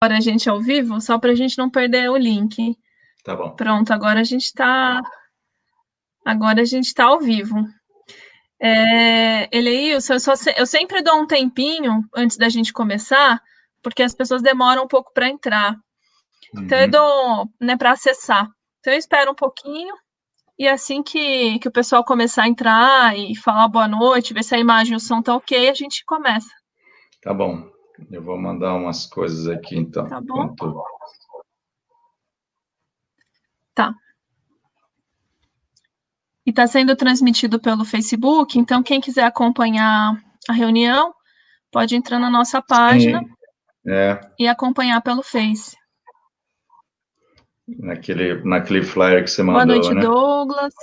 Agora a gente ao vivo, só para a gente não perder o link. Tá bom. Pronto, agora a gente está ao vivo. Eleilson, eu sempre dou um tempinho antes da gente começar, porque as pessoas demoram um pouco para entrar. Então eu dou, né, para acessar. Então eu espero um pouquinho e assim que o pessoal começar a entrar e falar boa noite, ver se a imagem e o som tá ok, a gente começa. Tá bom. Eu vou mandar umas coisas aqui, então. Tá bom? Enquanto... Tá. E está sendo transmitido pelo Facebook, então quem quiser acompanhar a reunião pode entrar na nossa página e acompanhar pelo Face. Naquele flyer que você mandou, boa noite, né? Douglas.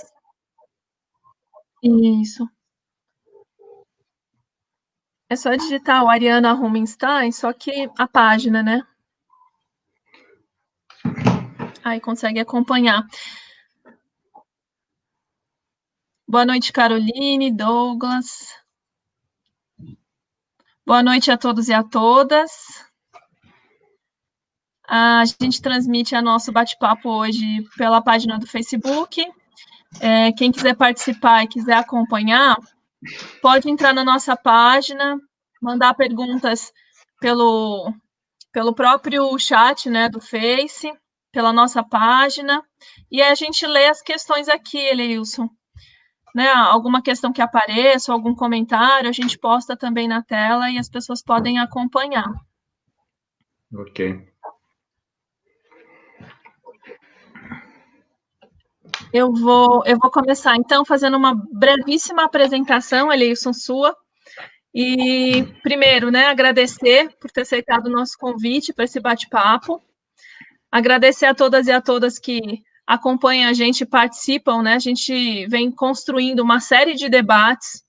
Isso. É só digitar o Ariana Rumenstein, só que a página, né? Aí consegue acompanhar. Boa noite, Caroline, Douglas. Boa noite a todos e a todas. A gente transmite a nosso bate-papo hoje pela página do Facebook. Quem quiser participar e quiser acompanhar, pode entrar na nossa página, mandar perguntas pelo próprio chat, né, do Face, pela nossa página, e a gente lê as questões aqui, Eleilson. Né, alguma questão que apareça, algum comentário, a gente posta também na tela e as pessoas podem acompanhar. Ok. Eu vou começar, então, fazendo uma brevíssima apresentação, Eleilson, sua. E, primeiro, né, agradecer por ter aceitado o nosso convite para esse bate-papo. Agradecer a todas e a todas que acompanham a gente e participam, né? A gente vem construindo uma série de debates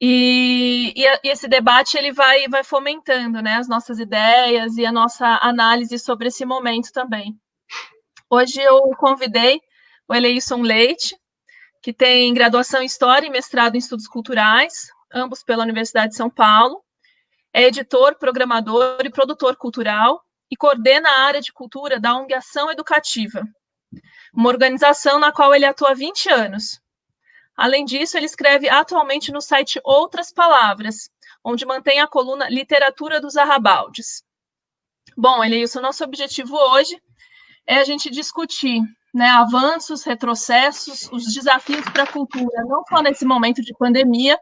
e esse debate ele vai fomentando, né, as nossas ideias e a nossa análise sobre esse momento também. Hoje eu convidei o Eleilson Leite, que tem graduação em História e mestrado em Estudos Culturais, ambos pela Universidade de São Paulo. É editor, programador e produtor cultural e coordena a área de cultura da ONG Ação Educativa, uma organização na qual ele atua há 20 anos. Além disso, ele escreve atualmente no site Outras Palavras, onde mantém a coluna Literatura dos Arrabaldes. Bom, Eleilson, nosso objetivo hoje é a gente discutir, né, avanços, retrocessos, os desafios para a cultura, não só nesse momento de pandemia,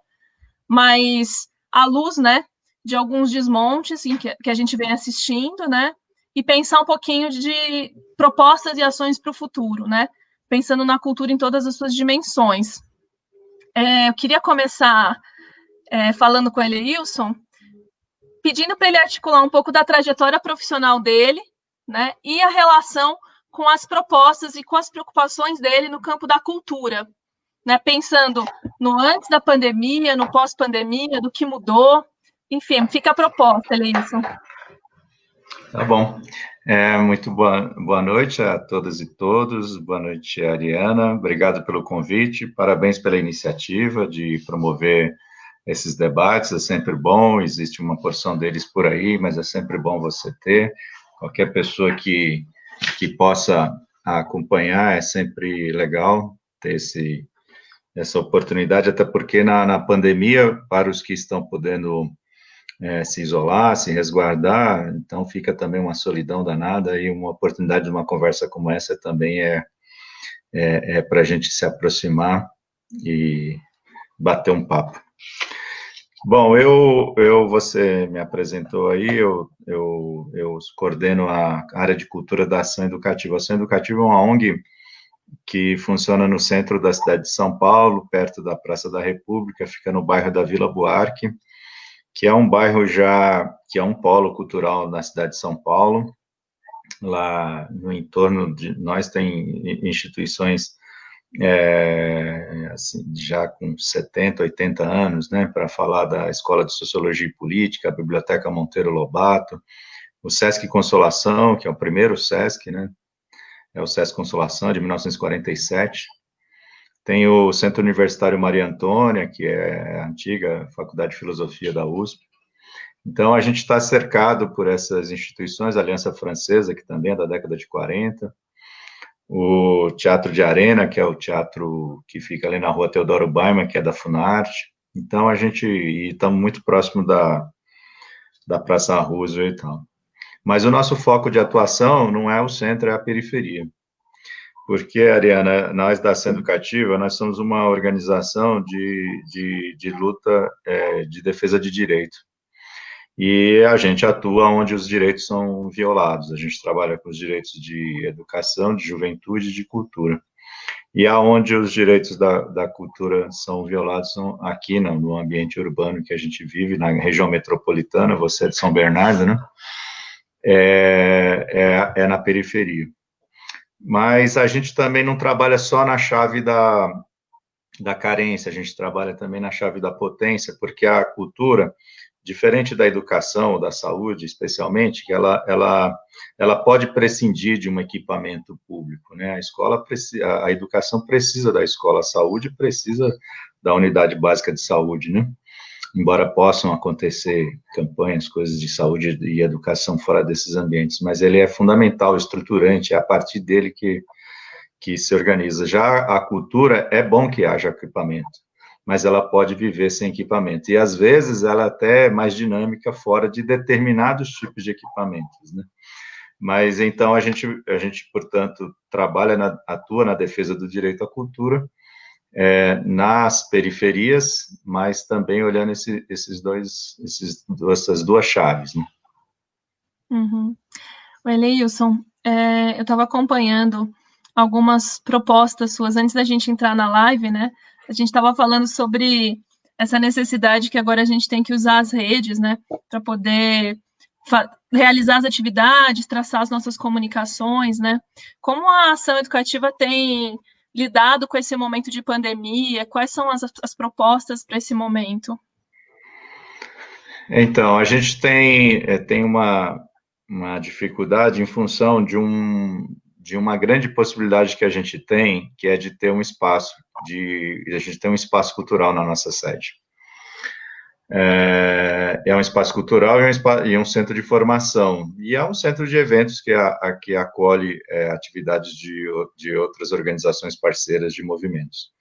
mas à luz, né, de alguns desmontes que a gente vem assistindo, né, e pensar um pouquinho de propostas e ações para o futuro, né, pensando na cultura em todas as suas dimensões. Eu queria começar falando com o Eleilson, pedindo para ele articular um pouco da trajetória profissional dele, né, e a relação com as propostas e com as preocupações dele no campo da cultura, né, pensando no antes da pandemia, no pós-pandemia, do que mudou. Enfim, fica a proposta, Eleilson. Tá bom. Muito boa noite a todas e todos. Boa noite, Ariana. Obrigado pelo convite. Parabéns pela iniciativa de promover esses debates. É sempre bom. Existe uma porção deles por aí, mas é sempre bom você ter. Qualquer pessoa que possa acompanhar, é sempre legal ter essa oportunidade, até porque na pandemia, para os que estão podendo se isolar, se resguardar, então fica também uma solidão danada e uma oportunidade de uma conversa como essa também é para a gente se aproximar e bater um papo. Bom, você me apresentou aí, eu coordeno a área de cultura da Ação Educativa. A Ação Educativa é uma ONG que funciona no centro da cidade de São Paulo, perto da Praça da República, fica no bairro da Vila Buarque, que é um bairro que é um polo cultural na cidade de São Paulo. Lá no entorno de nós tem instituições assim, já com 70, 80 anos, né, para falar da Escola de Sociologia e Política, a Biblioteca Monteiro Lobato, o Sesc Consolação, que é o primeiro Sesc, né, é o Sesc Consolação, de 1947, tem o Centro Universitário Maria Antônia, que é a antiga Faculdade de Filosofia da USP, Então, a gente está cercado por essas instituições, a Aliança Francesa, que também é da década de 40, o Teatro de Arena, que é o teatro que fica ali na rua Teodoro Baiman, que é da Funarte. Então, a gente estamos muito próximo da Praça Roosevelt e tal. Mas o nosso foco de atuação não é o centro, é a periferia. Porque, Ariana, nós da Ação Educativa, nós somos uma organização de luta, de defesa de direito. E a gente atua onde os direitos são violados. A gente trabalha com os direitos de educação, de juventude e de cultura. E aonde os direitos da cultura são violados são aqui no ambiente urbano que a gente vive, na região metropolitana, você é de São Bernardo, né? É na periferia. Mas a gente também não trabalha só na chave da carência, a gente trabalha também na chave da potência, porque a cultura, diferente da educação, da saúde, especialmente, que ela pode prescindir de um equipamento público, né? A escola precisa, a educação precisa da escola, a saúde precisa da unidade básica de saúde, né? Embora possam acontecer campanhas, coisas de saúde e educação fora desses ambientes, mas ele é fundamental, estruturante, é a partir dele que se organiza. Já a cultura, é bom que haja equipamento, mas ela pode viver sem equipamento. E, às vezes, ela é até mais dinâmica fora de determinados tipos de equipamentos, né? Mas, então, a gente portanto, atua na defesa do direito à cultura, nas periferias, mas também olhando essas duas chaves, né? Uhum. Eleilson, eu estava acompanhando algumas propostas suas antes da gente entrar na live, né? A gente estava falando sobre essa necessidade que agora a gente tem que usar as redes, né, para poder realizar as atividades, traçar as nossas comunicações, né? Como a ação educativa tem lidado com esse momento de pandemia? Quais são as propostas para esse momento? Então, a gente tem uma dificuldade em função de uma grande possibilidade que a gente tem, que é de ter um espaço, a gente tem um espaço cultural na nossa sede. É um espaço cultural e um centro de formação, e é um centro de eventos que acolhe atividades de outras organizações parceiras de movimentos.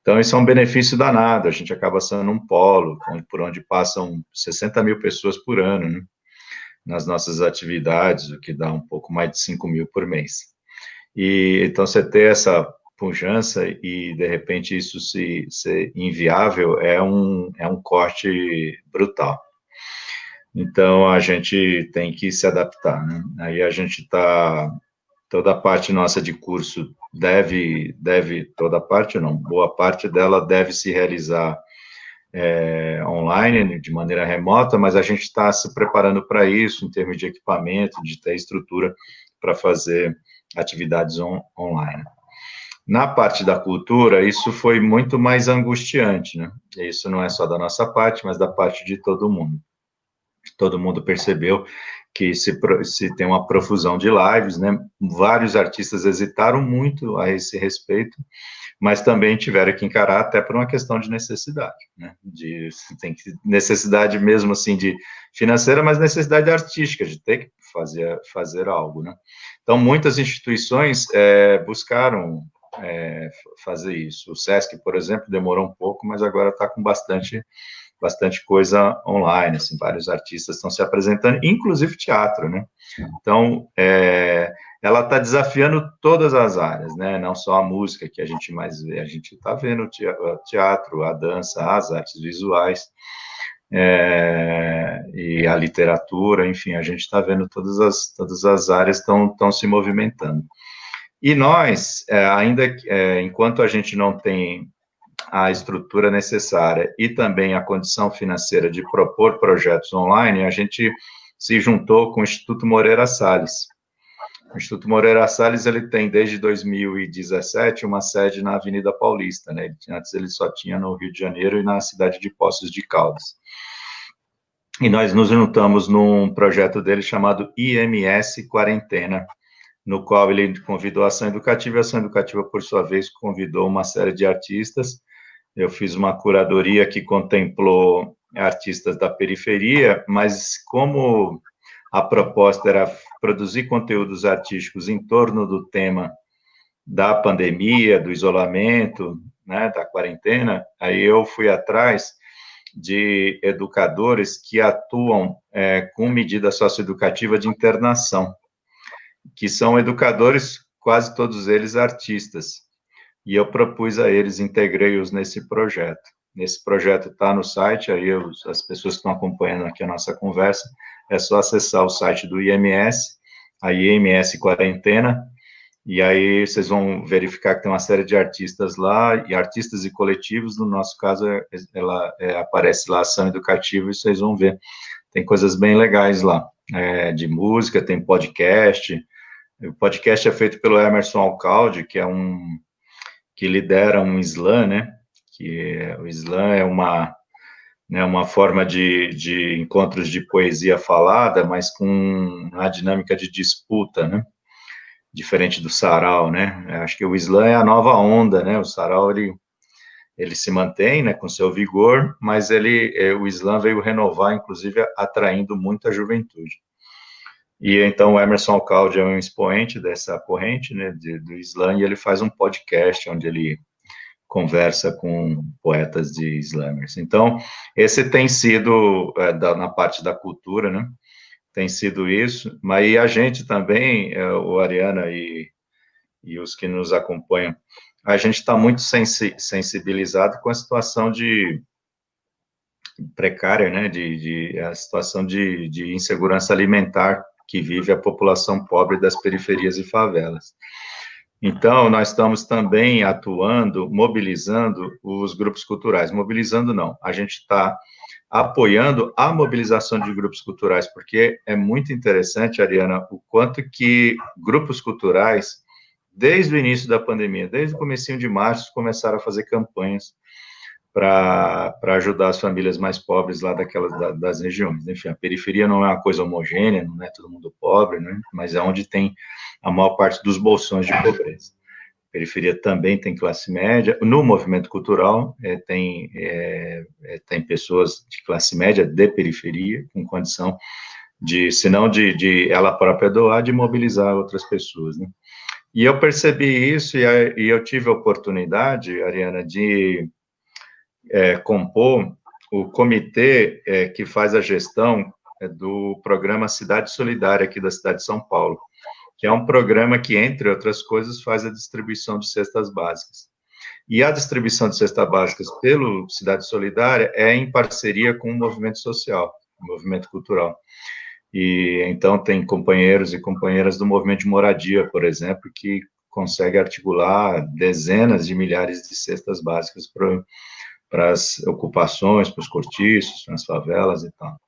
Então, isso é um benefício danado, a gente acaba sendo um polo, por onde passam 60 mil pessoas por ano, né, nas nossas atividades, o que dá um pouco mais de 5 mil por mês. E então, você ter essa pujança e, de repente, isso ser inviável é um corte brutal. Então, a gente tem que se adaptar, né? Aí a gente está... Toda a parte nossa de curso toda parte não, boa parte dela deve se realizar online, de maneira remota, mas a gente está se preparando para isso, em termos de equipamento, de ter estrutura para fazer atividades online. Na parte da cultura, isso foi muito mais angustiante, né? Isso não é só da nossa parte, mas da parte de todo mundo. Todo mundo percebeu que se tem uma profusão de lives, né? Vários artistas hesitaram muito a esse respeito, mas também tiveram que encarar até por uma questão de necessidade, né? Necessidade mesmo assim de financeira, mas necessidade artística, de ter que fazer algo, né? Então, muitas instituições buscaram fazer isso. O SESC, por exemplo, demorou um pouco, mas agora está com bastante coisa online, assim, vários artistas estão se apresentando, inclusive teatro, né? Então, ela está desafiando todas as áreas, né? Não só a música, que a gente mais vê, a gente está vendo o teatro, a dança, as artes visuais, e a literatura, enfim, a gente está vendo todas as áreas estão se movimentando. E nós, enquanto a gente não tem a estrutura necessária e também a condição financeira de propor projetos online, a gente se juntou com o Instituto Moreira Salles. O Instituto Moreira Salles, ele tem desde 2017 uma sede na Avenida Paulista, né? Antes ele só tinha no Rio de Janeiro e na cidade de Poços de Caldas. E nós nos juntamos num projeto dele chamado IMS Quarentena, no qual ele convidou a Ação Educativa, e a Ação Educativa, por sua vez, convidou uma série de artistas. Eu fiz uma curadoria que contemplou artistas da periferia, mas como a proposta era produzir conteúdos artísticos em torno do tema da pandemia, do isolamento, né, da quarentena, aí eu fui atrás de educadores que atuam com medida socioeducativa de internação, que são educadores, quase todos eles artistas, e eu propus a eles, integrei-os nesse projeto. Nesse projeto está no site, aí as pessoas que estão acompanhando aqui a nossa conversa, é só acessar o site do IMS, a IMS Quarentena, e aí vocês vão verificar que tem uma série de artistas lá, e artistas e coletivos, no nosso caso, ela aparece lá, ação educativa, e vocês vão ver. Tem coisas bem legais lá, de música, tem podcast. O podcast é feito pelo Emerson Alcalde, que lidera um slam, né? O slam é uma forma de encontros de poesia falada, mas com uma dinâmica de disputa, né? Diferente do sarau, né? Acho que o slam é a nova onda, né? O sarau, ele se mantém, né, com seu vigor, mas o slam veio renovar, inclusive atraindo muita juventude. E então o Emerson Alcalde é um expoente dessa corrente, né, do slam, e ele faz um podcast onde ele conversa com poetas de slammers. Então, esse tem sido, na parte da cultura, né, tem sido isso, mas a gente também, o Ariana e os que nos acompanham, a gente está muito sensibilizado com a situação de precária, né, a situação de insegurança alimentar que vive a população pobre das periferias e favelas. Então, nós estamos também atuando, mobilizando os grupos culturais. Mobilizando, não, a gente está apoiando a mobilização de grupos culturais, porque é muito interessante, Ariana, o quanto que grupos culturais, desde o início da pandemia, desde o comecinho de março, começaram a fazer campanhas para ajudar as famílias mais pobres lá das regiões. Enfim, a periferia não é uma coisa homogênea, não é todo mundo pobre, né? Mas é onde tem a maior parte dos bolsões de pobreza. A periferia também tem classe média. No movimento cultural, tem pessoas de classe média de periferia, com condição se não de ela própria doar, de mobilizar outras pessoas, né? E eu percebi isso, e eu tive a oportunidade, Ariana, de compor o comitê que faz a gestão do programa Cidade Solidária aqui da cidade de São Paulo, que é um programa que, entre outras coisas, faz a distribuição de cestas básicas. E a distribuição de cestas básicas pelo Cidade Solidária é em parceria com o movimento social, o movimento cultural. E então tem companheiros e companheiras do movimento de moradia, por exemplo, que consegue articular dezenas de milhares de cestas básicas para as ocupações, para os cortiços, nas favelas e tal.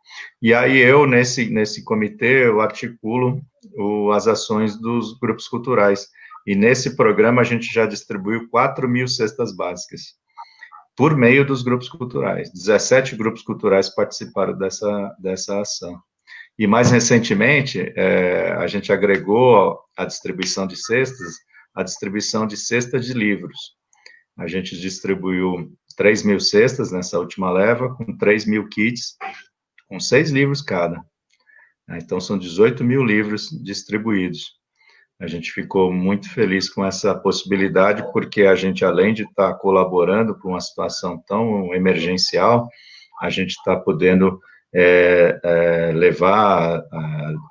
E aí eu, nesse comitê, eu articulo as ações dos grupos culturais. E nesse programa a gente já distribuiu 4.000 cestas básicas, por meio dos grupos culturais. 17 grupos culturais participaram dessa ação. E mais recentemente, a gente agregou a distribuição de cestas, a distribuição de cestas de livros. A gente distribuiu 3.000 cestas nessa última leva, com 3.000 kits, com 6 livros cada. Então, são 18.000 livros distribuídos. A gente ficou muito feliz com essa possibilidade, porque a gente, além de estar colaborando para uma situação tão emergencial, a gente está podendo levar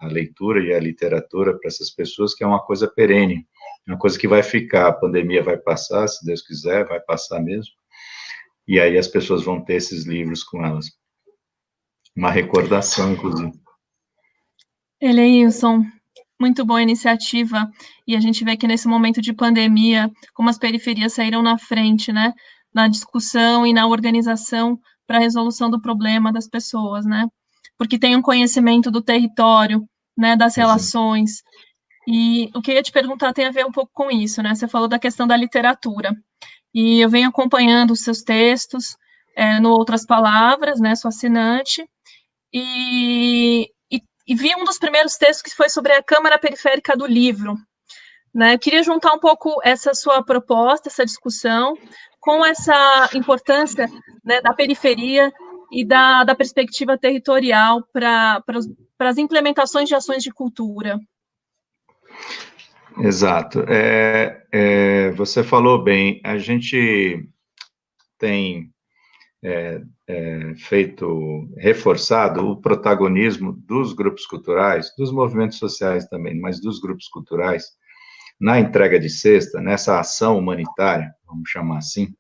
a leitura e a literatura para essas pessoas, que é uma coisa perene, uma coisa que vai ficar. A pandemia vai passar, se Deus quiser, vai passar mesmo, e aí as pessoas vão ter esses livros com elas. Uma recordação, inclusive. Eleilson, muito boa iniciativa, e a gente vê que nesse momento de pandemia, como as periferias saíram na frente, né, na discussão e na organização para a resolução do problema das pessoas, né, porque tem um conhecimento do território, né, das relações, e o que eu ia te perguntar tem a ver um pouco com isso, né, você falou da questão da literatura, e eu venho acompanhando os seus textos, no Outras Palavras, né, sou assinante, e vi um dos primeiros textos que foi sobre a Câmara Periférica do Livro, né? Eu queria juntar um pouco essa sua proposta, essa discussão, com essa importância, né, da periferia e da perspectiva territorial para as implementações de ações de cultura. Exato. Você falou bem, a gente tem reforçado o protagonismo dos grupos culturais, dos movimentos sociais também, mas dos grupos culturais, na entrega de cesta, nessa ação humanitária, vamos chamar assim,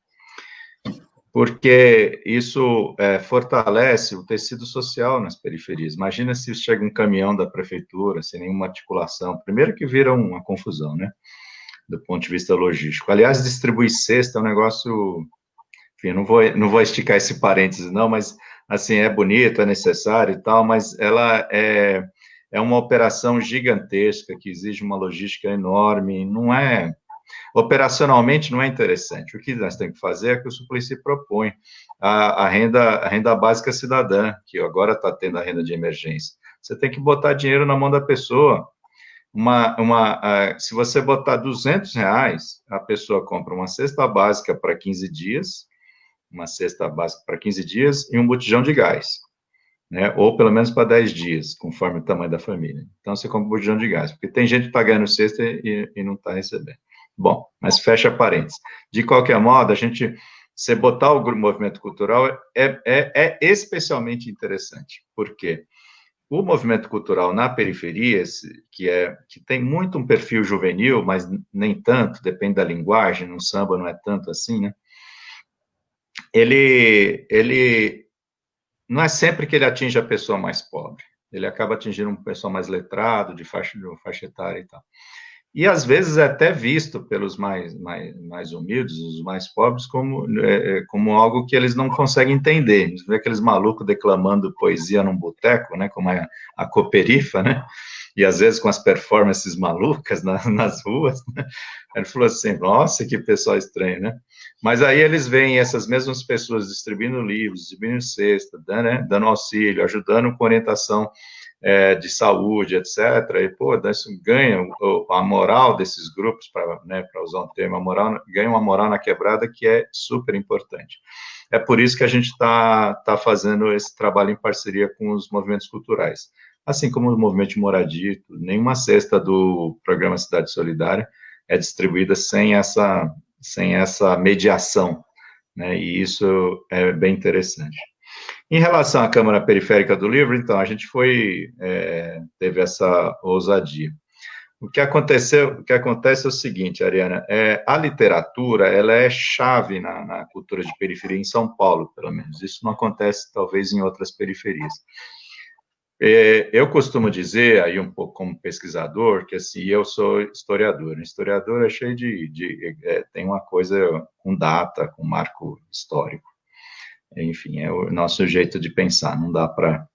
porque isso fortalece o tecido social nas periferias. Imagina se chega um caminhão da prefeitura, sem nenhuma articulação. Primeiro que vira uma confusão, né? Do ponto de vista logístico. Aliás, distribuir cesta é um negócio... Enfim, não vou esticar esse parênteses, não, mas, assim, é bonito, é necessário e tal, mas ela é uma operação gigantesca, que exige uma logística enorme, não é... Operacionalmente não é interessante. O que nós temos que fazer é o que o Suplicy propõe, a renda básica cidadã, que agora está tendo a renda de emergência. Você tem que botar dinheiro na mão da pessoa. Se você botar R$ 200, a pessoa compra uma cesta básica para 15 dias, e um botijão de gás, né? Ou pelo menos para 10 dias, conforme o tamanho da família. Então, você compra um botijão de gás, porque tem gente pagando cesta e não está recebendo. Bom, mas fecha parênteses. De qualquer modo, você botar o movimento cultural é especialmente interessante. Por quê? O movimento cultural na periferia, que tem muito um perfil juvenil, mas nem tanto, depende da linguagem, no samba não é tanto assim, né? Ele não é sempre que ele atinge a pessoa mais pobre, ele acaba atingindo um pessoal mais letrado, de faixa etária e tal. E, às vezes, é até visto pelos mais humildes, os mais pobres, como algo que eles não conseguem entender. Você vê aqueles malucos declamando poesia num boteco, né, como a Cooperifa, né, e, às vezes, com as performances malucas nas ruas, né? Ele falou assim, nossa, que pessoal estranho, né? Mas aí eles veem essas mesmas pessoas distribuindo livros, distribuindo cesta, dando auxílio, ajudando com orientação de saúde, etc. E, pô, isso ganha a moral desses grupos, para usar um termo, ganha uma moral na quebrada que é super importante. É por isso que a gente está fazendo esse trabalho em parceria com os movimentos culturais. Assim como o movimento de moradia, nenhuma cesta do programa Cidade Solidária é distribuída sem essa mediação, né? E isso é bem interessante. Em relação à Câmara Periférica do Livro, então, a gente teve essa ousadia. O que acontece é o seguinte, Ariana, a literatura, ela é chave na cultura de periferia em São Paulo, pelo menos. Isso não acontece, talvez, em outras periferias. Eu costumo dizer, aí um pouco como pesquisador, que assim, eu sou historiador. Historiador é cheio tem uma coisa com data, com marco histórico. Enfim, é o nosso jeito de pensar, não dá para...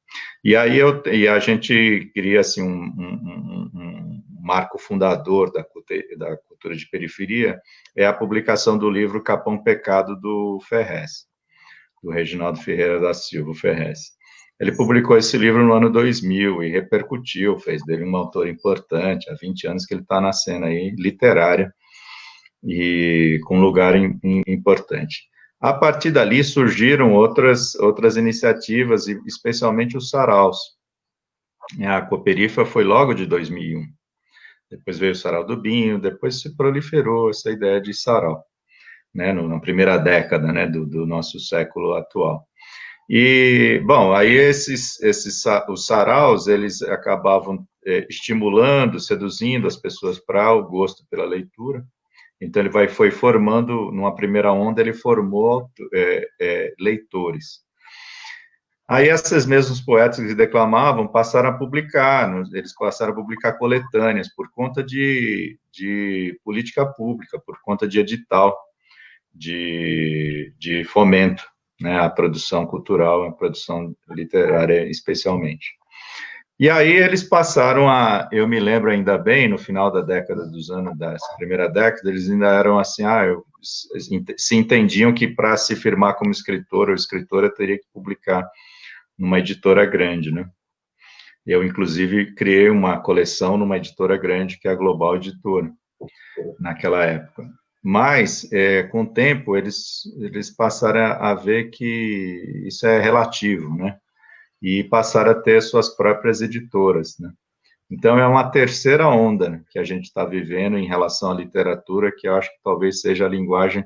E a gente cria, assim, um marco fundador da cultura de periferia, é a publicação do livro Capão Pecado, do Ferrez, do Reginaldo Ferreira da Silva, Ferrez. Ele publicou esse livro no ano 2000 e repercutiu, fez dele um autor importante, há 20 anos que ele está na cena aí, literária, e com lugar importante. A partir dali surgiram outras iniciativas, especialmente os saraus. A Cooperifa foi logo de 2001. Depois veio o Sarau do Binho, depois se proliferou essa ideia de sarau, né, na primeira década, né, do nosso século atual. E, bom, aí os saraus, eles acabavam estimulando, seduzindo as pessoas para o gosto pela leitura. Então, ele foi formando, numa primeira onda, ele formou leitores. Aí, esses mesmos poetas que declamavam passaram a publicar, eles passaram a publicar coletâneas por conta de política pública, por conta de edital, de fomento, né, à produção cultural, à produção literária, especialmente. E aí eles passaram eu me lembro ainda bem, no final da primeira década, eles ainda eram assim, se entendiam que para se firmar como escritor ou escritora teria que publicar numa editora grande, né? Eu, inclusive, criei uma coleção numa editora grande, que é a Global Editora, naquela época. Mas, com o tempo, eles passaram a ver que isso é relativo, né? E passaram a ter suas próprias editoras, né? Então, é uma terceira onda que a gente está vivendo em relação à literatura, que eu acho que talvez seja a linguagem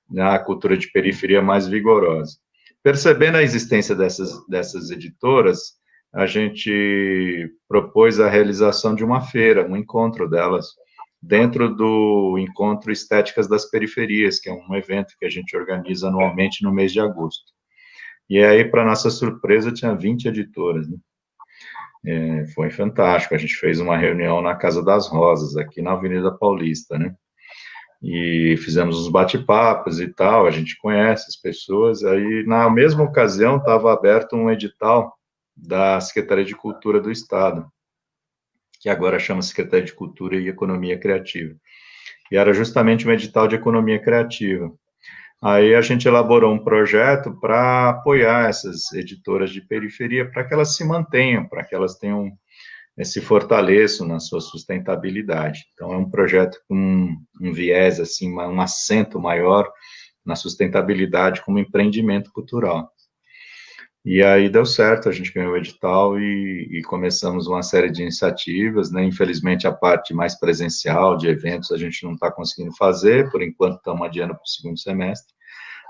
na cultura de periferia mais vigorosa. Percebendo a existência dessas editoras, a gente propôs a realização de uma feira, um encontro delas, dentro do Encontro Estéticas das Periferias, que é um evento que a gente organiza anualmente no mês de agosto. E aí, para nossa surpresa, tinha 20 editoras, né? Foi fantástico, a gente fez uma reunião na Casa das Rosas, aqui na Avenida Paulista, né? E fizemos uns bate-papos e tal, a gente conhece as pessoas, aí na mesma ocasião estava aberto um edital da Secretaria de Cultura do Estado, que agora chama Secretaria de Cultura e Economia Criativa, e era justamente um edital de economia criativa. Aí a gente elaborou um projeto para apoiar essas editoras de periferia, para que elas se mantenham, para que elas tenham se fortaleçam na sua sustentabilidade. Então, é um projeto com um viés, assim, um acento maior na sustentabilidade como empreendimento cultural. E aí deu certo, a gente ganhou o edital e começamos uma série de iniciativas, né? Infelizmente, a parte mais presencial de eventos a gente não está conseguindo fazer, por enquanto estamos adiando para o segundo semestre.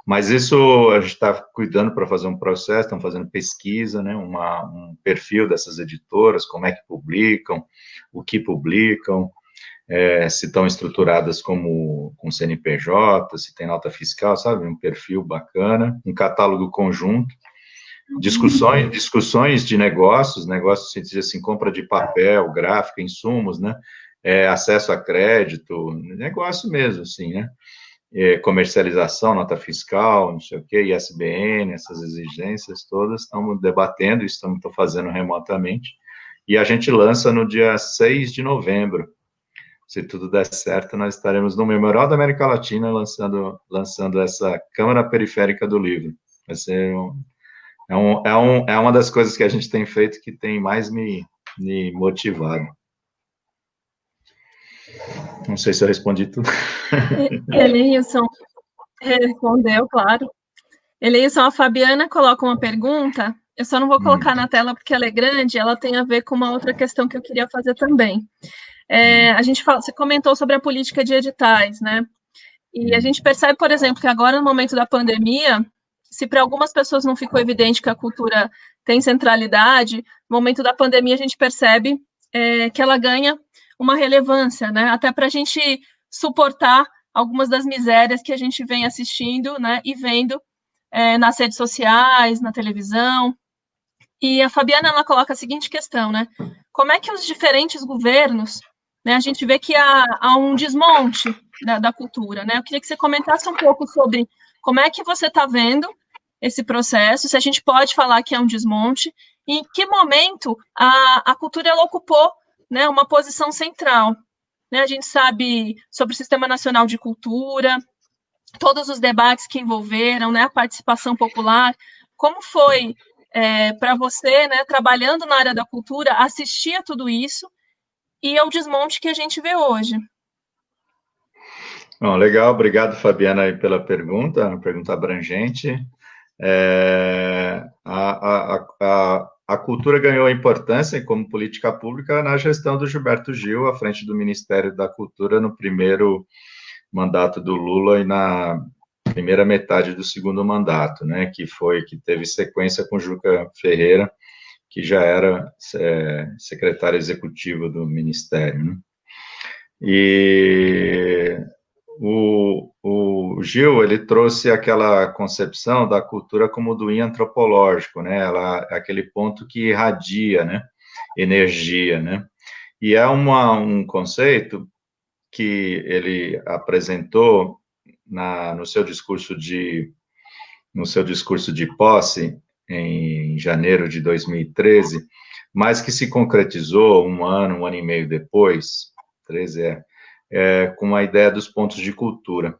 Mas isso a gente está cuidando para fazer um processo, estamos fazendo pesquisa, né, um perfil dessas editoras, como é que publicam, o que publicam, se estão estruturadas como com CNPJ, se tem nota fiscal, sabe, um perfil bacana, um catálogo conjunto, discussões de negócios, se diz assim, compra de papel, gráfica, insumos, né, acesso a crédito, negócio mesmo, assim, né, comercialização, nota fiscal, não sei o quê, ISBN, essas exigências todas, estamos debatendo, estamos fazendo remotamente, e a gente lança no dia 6 de novembro. Se tudo der certo, nós estaremos no Memorial da América Latina lançando essa Câmara Periférica do Livro. Vai ser é uma das coisas que a gente tem feito que tem mais me motivado. Não sei se eu respondi tudo. Eleilson respondeu, claro. Eleilson, a Fabiana coloca uma pergunta, eu só não vou colocar na tela porque ela é grande, ela tem a ver com uma outra questão que eu queria fazer também. Você comentou sobre a política de editais, né? E a gente percebe, por exemplo, que agora, no momento da pandemia, se para algumas pessoas não ficou evidente que a cultura tem centralidade, no momento da pandemia a gente percebe que ela ganha uma relevância, né? Até para a gente suportar algumas das misérias que a gente vem assistindo, né? E vendo nas redes sociais, na televisão. E a Fabiana, ela coloca a seguinte questão, né? Como é que os diferentes governos, né? A gente vê que há um desmonte da cultura, né? Eu queria que você comentasse um pouco sobre como é que você está vendo esse processo, se a gente pode falar que é um desmonte, e em que momento a cultura ela ocupou, né, uma posição central. Né? A gente sabe sobre o Sistema Nacional de Cultura, todos os debates que envolveram, né, a participação popular. Como foi para você, né, trabalhando na área da cultura, assistir a tudo isso e ao desmonte que a gente vê hoje? Bom, legal, obrigado, Fabiana, aí pela pergunta, uma pergunta abrangente. A cultura ganhou importância como política pública na gestão do Gilberto Gil, à frente do Ministério da Cultura, no primeiro mandato do Lula e na primeira metade do segundo mandato, né, que teve sequência com Juca Ferreira, que já era secretário executivo do Ministério, né? E o Gil, ele trouxe aquela concepção da cultura como do antropológico, né? Aquele ponto que irradia, né? Energia, né? E é um conceito que ele apresentou no seu discurso de posse em janeiro de 2013, mas que se concretizou um ano e meio depois, 13 com a ideia dos pontos de cultura,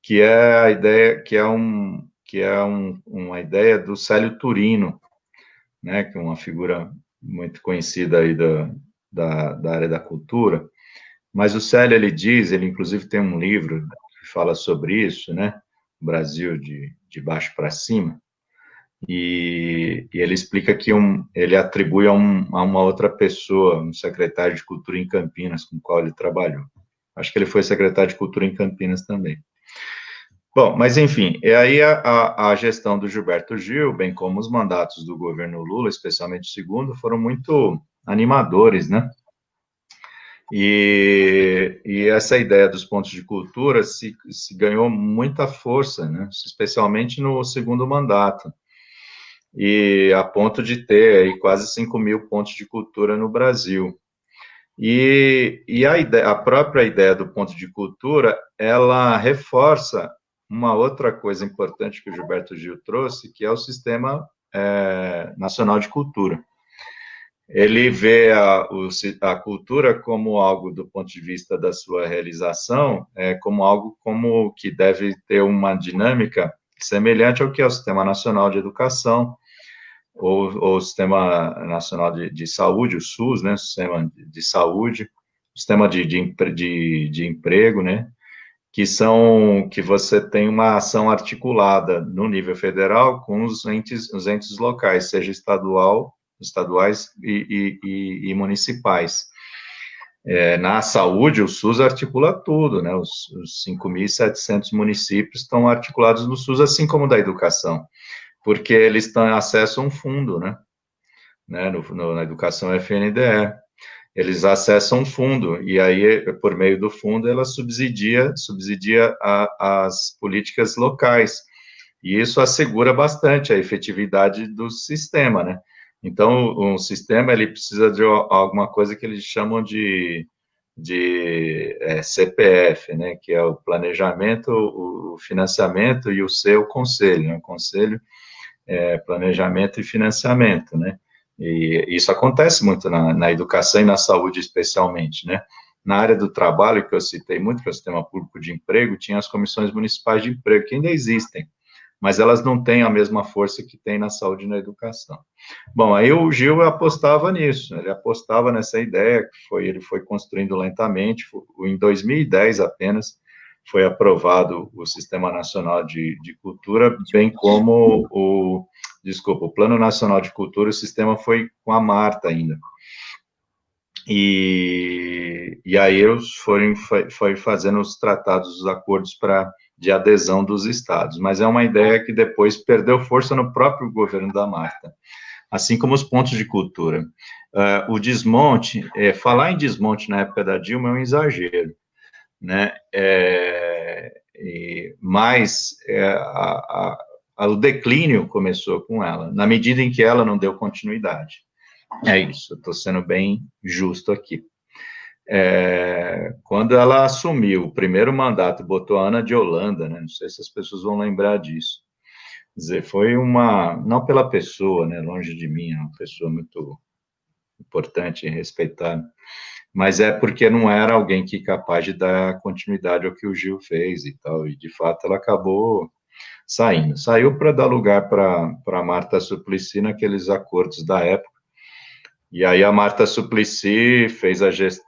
que é a ideia uma ideia do Célio Turino, né, que é uma figura muito conhecida aí da área da cultura, Mas o Célio, ele diz, ele inclusive tem um livro que fala sobre isso, né? Brasil de baixo para cima, e ele explica que ele atribui a uma outra pessoa, um secretário de Cultura em Campinas, com o qual ele trabalhou. Acho que ele foi secretário de Cultura em Campinas também. Bom, mas enfim, e aí a gestão do Gilberto Gil, bem como os mandatos do governo Lula, especialmente o segundo, foram muito animadores, né? E essa ideia dos pontos de cultura se ganhou muita força, né? Especialmente no segundo mandato, e a ponto de ter aí quase 5.000 pontos de cultura no Brasil. E a própria ideia do ponto de cultura, ela reforça uma outra coisa importante que o Gilberto Gil trouxe, que é o Sistema Nacional de Cultura. Ele vê a cultura como algo, do ponto de vista da sua realização, como algo como que deve ter uma dinâmica semelhante ao que é o Sistema Nacional de Educação, ou o Sistema Nacional de Saúde, o SUS, né, o Sistema de Saúde, o Sistema de Emprego, né, que você tem uma ação articulada no nível federal com os entes locais, seja estaduais e municipais. Na saúde, o SUS articula tudo, né, os 5.700 municípios estão articulados no SUS, assim como da educação, porque eles têm acesso a um fundo, né, na educação FNDE, eles acessam um fundo, e aí, por meio do fundo, ela subsidia as políticas locais, e isso assegura bastante a efetividade do sistema, né? Então, um sistema, ele precisa de alguma coisa que eles chamam de CPF, né? Que é o planejamento, o financiamento, e o C, o conselho, né? O conselho, planejamento e financiamento, né? E isso acontece muito na educação e na saúde, especialmente, né? Na área do trabalho, que eu citei muito, que é o sistema público de emprego, tinha as comissões municipais de emprego, que ainda existem, mas elas não têm a mesma força que tem na saúde e na educação. Bom, aí o Gil apostava nisso, ele apostava nessa ideia, ele foi construindo lentamente, em 2010 apenas, foi aprovado o Sistema Nacional de Cultura, bem como o Plano Nacional de Cultura, o sistema foi com a Marta ainda. E aí eles foi fazendo os tratados, os acordos de adesão dos estados, mas é uma ideia que depois perdeu força no próprio governo da Marta, assim como os pontos de cultura. O desmonte, falar em desmonte na época da Dilma é um exagero, né? Mas o declínio começou com ela, na medida em que ela não deu continuidade. É isso, eu estou sendo bem justo aqui. Quando ela assumiu o primeiro mandato, botou a Ana de Holanda, né? Não sei se as pessoas vão lembrar disso. Quer dizer, foi não pela pessoa, né? Longe de mim, é uma pessoa muito importante e respeitada, mas é porque não era alguém que capaz de dar continuidade ao que o Gil fez e tal, e de fato ela acabou saiu para dar lugar para Marta Suplicy naqueles acordos da época, e aí a Marta Suplicy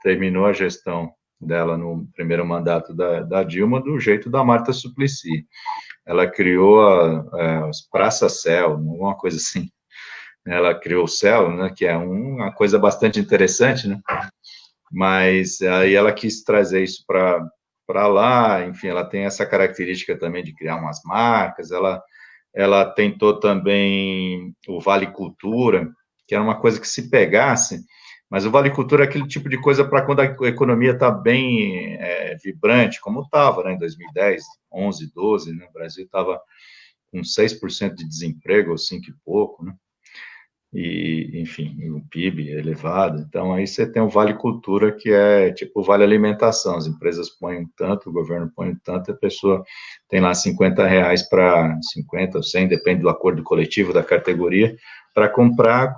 terminou a gestão dela no primeiro mandato da Dilma do jeito da Marta Suplicy. Ela criou as Praça Céu, alguma coisa assim. Ela criou o CEL, né, que é uma coisa bastante interessante, né? Mas aí ela quis trazer isso para lá, enfim, ela tem essa característica também de criar umas marcas, ela tentou também o Vale Cultura, que era uma coisa que se pegasse, mas o Vale Cultura é aquele tipo de coisa para quando a economia está bem vibrante, como estava, né, em 2010, 11, 12, né, o Brasil estava com 6% de desemprego, ou 5 e pouco, né, e, enfim, o PIB é elevado, então aí você tem o Vale Cultura, que é tipo o Vale Alimentação, as empresas põem um tanto, o governo põe um tanto, a pessoa tem lá R$50 para 50 ou 100, depende do acordo coletivo da categoria, para comprar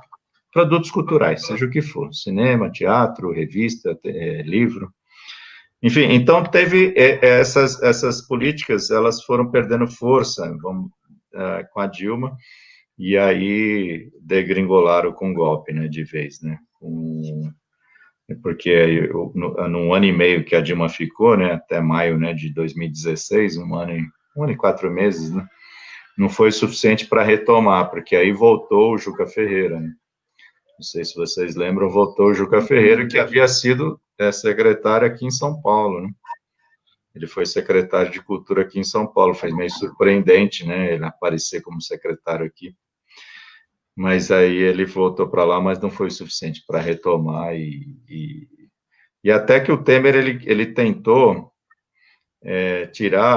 produtos culturais, seja o que for, cinema, teatro, revista, livro, enfim, então teve essas políticas, elas foram perdendo força, com a Dilma, e aí degringolaram com golpe, né, de vez, né, porque no ano e meio que a Dilma ficou, né, até maio, né, de 2016, um ano e 4 meses, né, não foi suficiente para retomar, porque aí voltou o Juca Ferreira, né? Não sei se vocês lembram, voltou o Juca Ferreira, que havia sido secretário aqui em São Paulo, né? Ele foi secretário de Cultura aqui em São Paulo, foi meio surpreendente, né, ele aparecer como secretário aqui. Mas aí ele voltou para lá, mas não foi suficiente para retomar, e até que o Temer, ele tentou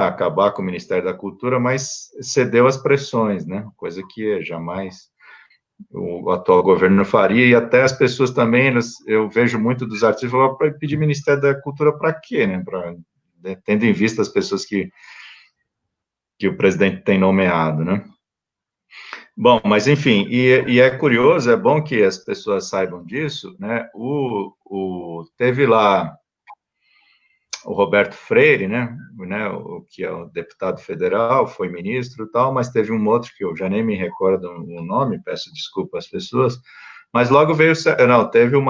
acabar com o Ministério da Cultura, mas cedeu às pressões, né, coisa que jamais o atual governo faria, e até as pessoas também, eu vejo muito dos artistas falar para pedir Ministério da Cultura para quê, né, tendo em vista as pessoas que o presidente tem nomeado, né. Bom, mas enfim, e é curioso, é bom que as pessoas saibam disso, né, teve lá o Roberto Freire, né, o que é o deputado federal, foi ministro e tal, mas teve um outro que eu já nem me recordo o nome, peço desculpa às pessoas, mas logo veio, não, teve o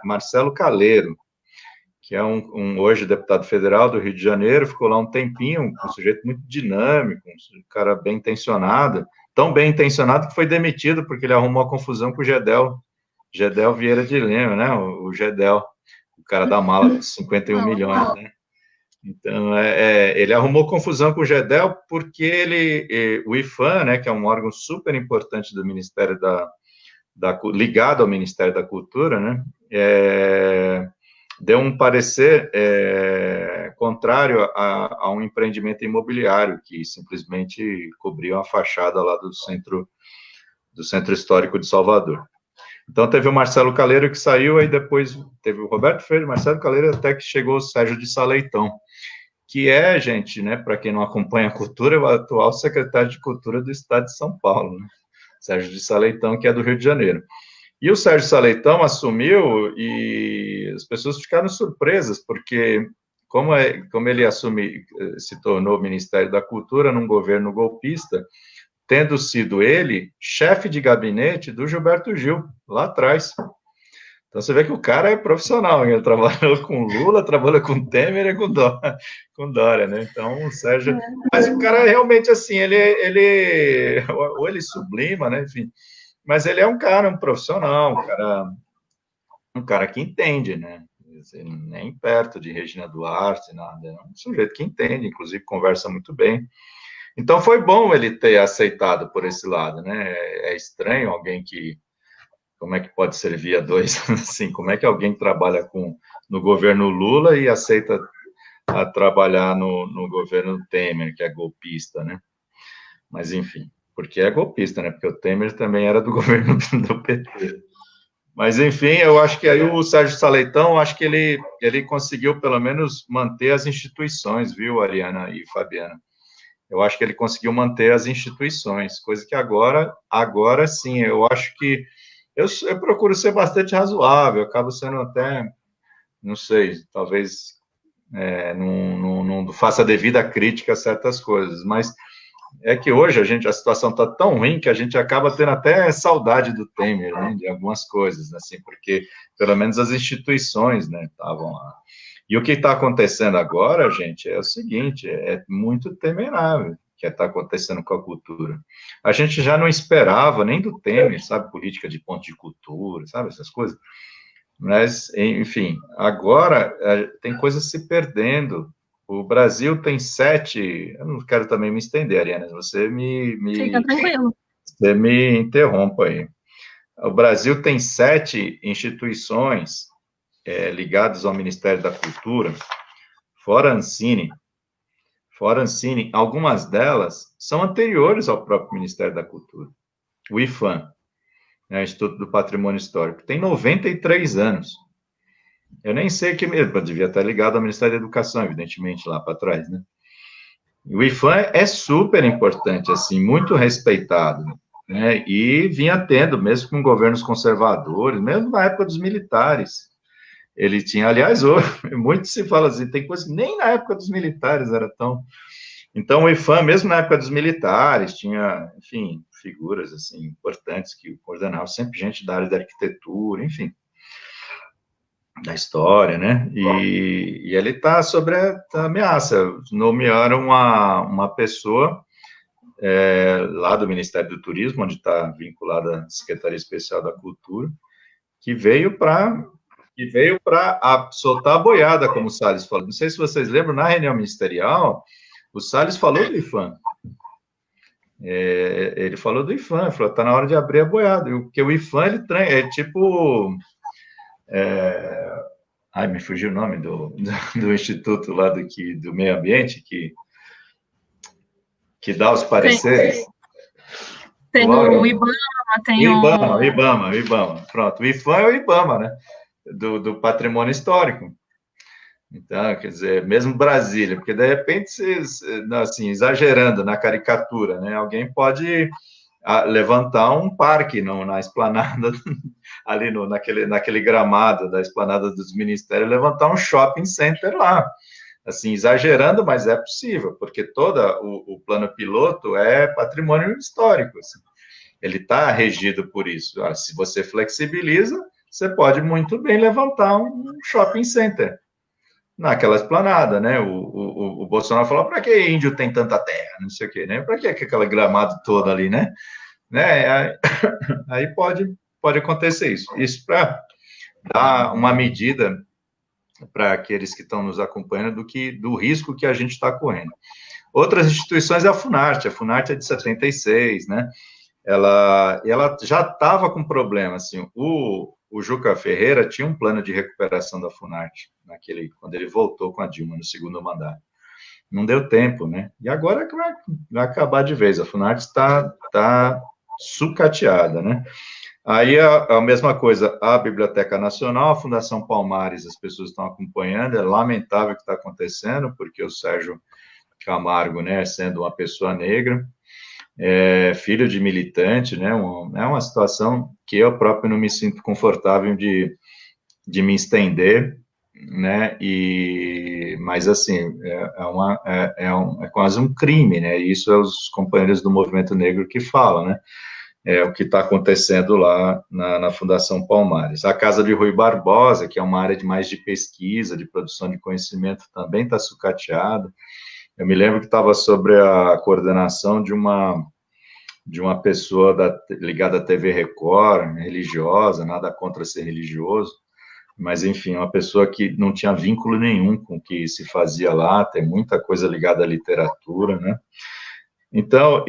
Marcelo Caleiro, que é hoje deputado federal do Rio de Janeiro, ficou lá um tempinho, um sujeito muito dinâmico, um cara bem intencionado, tão bem intencionado que foi demitido porque ele arrumou uma confusão com o Gedel Vieira de Lima, né, o Gedel, o cara da mala de 51 milhões, né. Então, ele arrumou confusão com o Gedel porque o IPHAN, né, que é um órgão super importante do Ministério ligado ao Ministério da Cultura, né, deu um parecer contrário a um empreendimento imobiliário que simplesmente cobria a fachada lá do Centro Histórico de Salvador. Então, teve o Marcelo Caleiro que saiu, aí depois teve o Roberto Freire, Marcelo Caleiro, até que chegou o Sérgio de Saleitão, que gente, né, para quem não acompanha a cultura, é o atual secretário de Cultura do Estado de São Paulo, né? Sérgio de Saleitão, que é do Rio de Janeiro. E o Sérgio Saleitão assumiu e as pessoas ficaram surpresas, porque como ele se tornou Ministério da Cultura num governo golpista, tendo sido ele chefe de gabinete do Gilberto Gil, lá atrás. Então você vê que o cara é profissional, ele trabalhou com Lula, trabalhou com Temer e com Dória, né? Então o Sérgio. Mas o cara realmente assim, ou ele sublima, né? Enfim. Mas ele é um profissional, um cara que entende, né? Nem perto de Regina Duarte, nada. É um sujeito que entende, inclusive conversa muito bem. Então foi bom ele ter aceitado por esse lado, né? É estranho alguém como é que pode servir a dois, assim, como é que alguém trabalha no governo Lula e aceita a trabalhar no governo Temer, que é golpista, né? Mas enfim, porque é golpista, né? Porque o Temer também era do governo do PT. Mas enfim, eu acho que aí o Sérgio Saleitão, acho que ele conseguiu pelo menos manter as instituições, viu, Ariana e Fabiana? Eu acho que ele conseguiu manter as instituições, coisa que agora sim, eu acho que eu procuro ser bastante razoável, acabo sendo até, não sei, talvez não faça devida crítica a certas coisas, mas é que hoje a situação está tão ruim que a gente acaba tendo até saudade do Temer, né, de algumas coisas, assim, porque pelo menos as instituições, né, estavam lá. E o que está acontecendo agora, gente, é o seguinte, é muito temerável o que está acontecendo com a cultura. A gente já não esperava nem do Temer, sabe, política de ponto de cultura, sabe, essas coisas. Mas, enfim, agora tem coisas se perdendo. O Brasil tem 7, eu não quero também me estender, Ariana, Fica tranquilo. Você me interrompa aí. O Brasil tem 7 instituições ligadas ao Ministério da Cultura, fora Ancine, algumas delas são anteriores ao próprio Ministério da Cultura. O IPHAN, né, Instituto do Patrimônio Histórico, tem 93 anos. Eu nem sei que mesmo, devia estar ligado ao Ministério da Educação, evidentemente, lá para trás, né? O IPHAN é super importante, assim, muito respeitado, né? E vinha tendo, mesmo com governos conservadores, mesmo na época dos militares. Ele tinha, aliás, muito se fala assim, tem coisa que nem na época dos militares era tão. Então, o IPHAN, mesmo na época dos militares, tinha, enfim, figuras assim importantes que o coordenavam, sempre gente da área da arquitetura, enfim. da história, né? E ele está sobre a ameaça. Nomearam uma pessoa lá do Ministério do Turismo, onde está vinculada a Secretaria Especial da Cultura, que veio para soltar a boiada, como o Salles falou. Não sei se vocês lembram, na reunião ministerial, o Salles falou do IFAM. Ele falou do IFAM, falou, está na hora de abrir a boiada, porque o IFAM, ele é tipo... Ai, me fugiu o nome do instituto lá do meio ambiente, que dá os pareceres. Tem o IBAMA, tem o IBAMA. Pronto, o IFAM é o IBAMA, né? Do patrimônio histórico. Então, quer dizer, mesmo Brasília, porque de repente, assim, exagerando na caricatura, né? Alguém pode levantar um parque na esplanada, ali naquele gramado da esplanada dos ministérios, levantar um shopping center lá. Assim, exagerando, mas é possível, porque todo o plano piloto é patrimônio histórico. Assim. Ele está regido por isso. Se você flexibiliza, você pode muito bem levantar um shopping center naquela esplanada, né? O Bolsonaro falou, para que índio tem tanta terra? Não sei o quê, né? Para que aquela gramado toda ali, né? Aí pode acontecer isso. Isso para dar uma medida para aqueles que estão nos acompanhando do risco que a gente está correndo. Outras instituições é a Funarte. A Funarte é de 76, né? Ela já estava com problema, assim, o Juca Ferreira tinha um plano de recuperação da Funarte, quando ele voltou com a Dilma no segundo mandato. Não deu tempo, né? E agora vai acabar de vez. A Funarte está sucateada, né? Aí a mesma coisa, a Biblioteca Nacional, a Fundação Palmares, as pessoas estão acompanhando, é lamentável o que está acontecendo, porque o Sérgio Camargo, né, sendo uma pessoa negra, filho de militante, né, é uma situação que eu próprio não me sinto confortável de me estender, né, mas assim, é quase um crime, né, e isso é os companheiros do movimento negro que falam, né, o que está acontecendo lá na Fundação Palmares. A Casa de Rui Barbosa, que é uma área mais de pesquisa, de produção de conhecimento, também está sucateada. Eu me lembro que estava sobre a coordenação de uma pessoa ligada à TV Record, religiosa, nada contra ser religioso, mas, enfim, uma pessoa que não tinha vínculo nenhum com o que se fazia lá, tem muita coisa ligada à literatura, né? Então,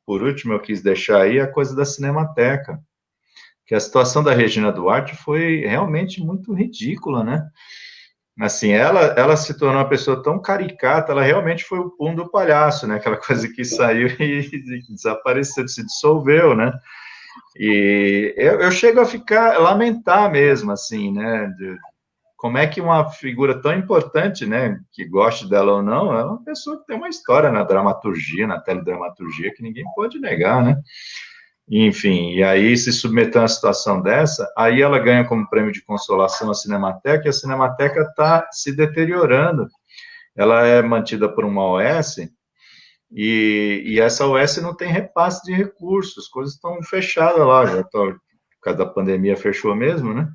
por último, eu quis deixar aí a coisa da Cinemateca, que a situação da Regina Duarte foi realmente muito ridícula, né? Assim, ela se tornou uma pessoa tão caricata, ela realmente foi o pum do palhaço, né? Aquela coisa que saiu e desapareceu, se dissolveu, né? E eu chego a lamentar mesmo, assim, né? Como é que uma figura tão importante, né, que goste dela ou não, é uma pessoa que tem uma história na dramaturgia, na teledramaturgia, que ninguém pode negar, né? Enfim, e aí se submeter a uma situação dessa, aí ela ganha como prêmio de consolação a Cinemateca, e a Cinemateca está se deteriorando. Ela é mantida por uma OS, e essa OS não tem repasse de recursos, as coisas estão fechadas lá, por causa da pandemia fechou mesmo, né?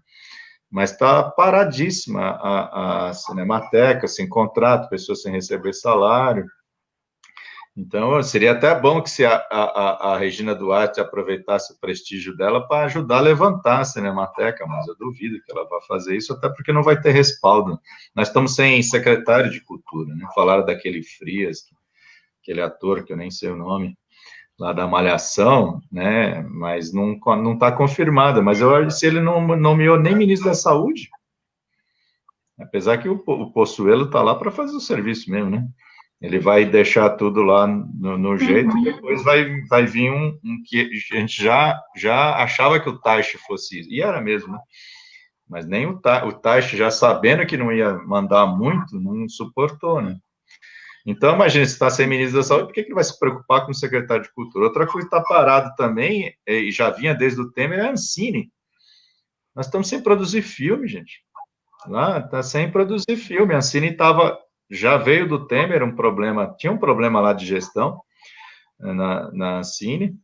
Mas está paradíssima a Cinemateca, sem contrato, pessoas sem receber salário. Então, seria até bom que se a Regina Duarte aproveitasse o prestígio dela para ajudar a levantar a Cinemateca, mas eu duvido que ela vá fazer isso, até porque não vai ter respaldo. Nós estamos sem secretário de Cultura, né? Falaram daquele Frias, aquele ator que eu nem sei o nome, lá da Malhação, né? Mas não está confirmado. Mas eu acho que se ele não nomeou nem ministro da Saúde, apesar que o Poçuelo está lá para fazer o serviço mesmo, né? Ele vai deixar tudo lá no jeito, e depois vai vir um que a gente já achava que o Taixe fosse isso, e era mesmo, né? Mas nem o Taixe, já sabendo que não ia mandar muito, não suportou, né? Então, imagina, se está sem ministro da Saúde, por que ele vai se preocupar com o secretário de Cultura? Outra coisa que está parado também, e já vinha desde o Temer, é a Ancine. Nós estamos sem produzir filme, gente. Lá está sem produzir filme. A Ancine já veio do Temer tinha um problema lá de gestão na Ancine.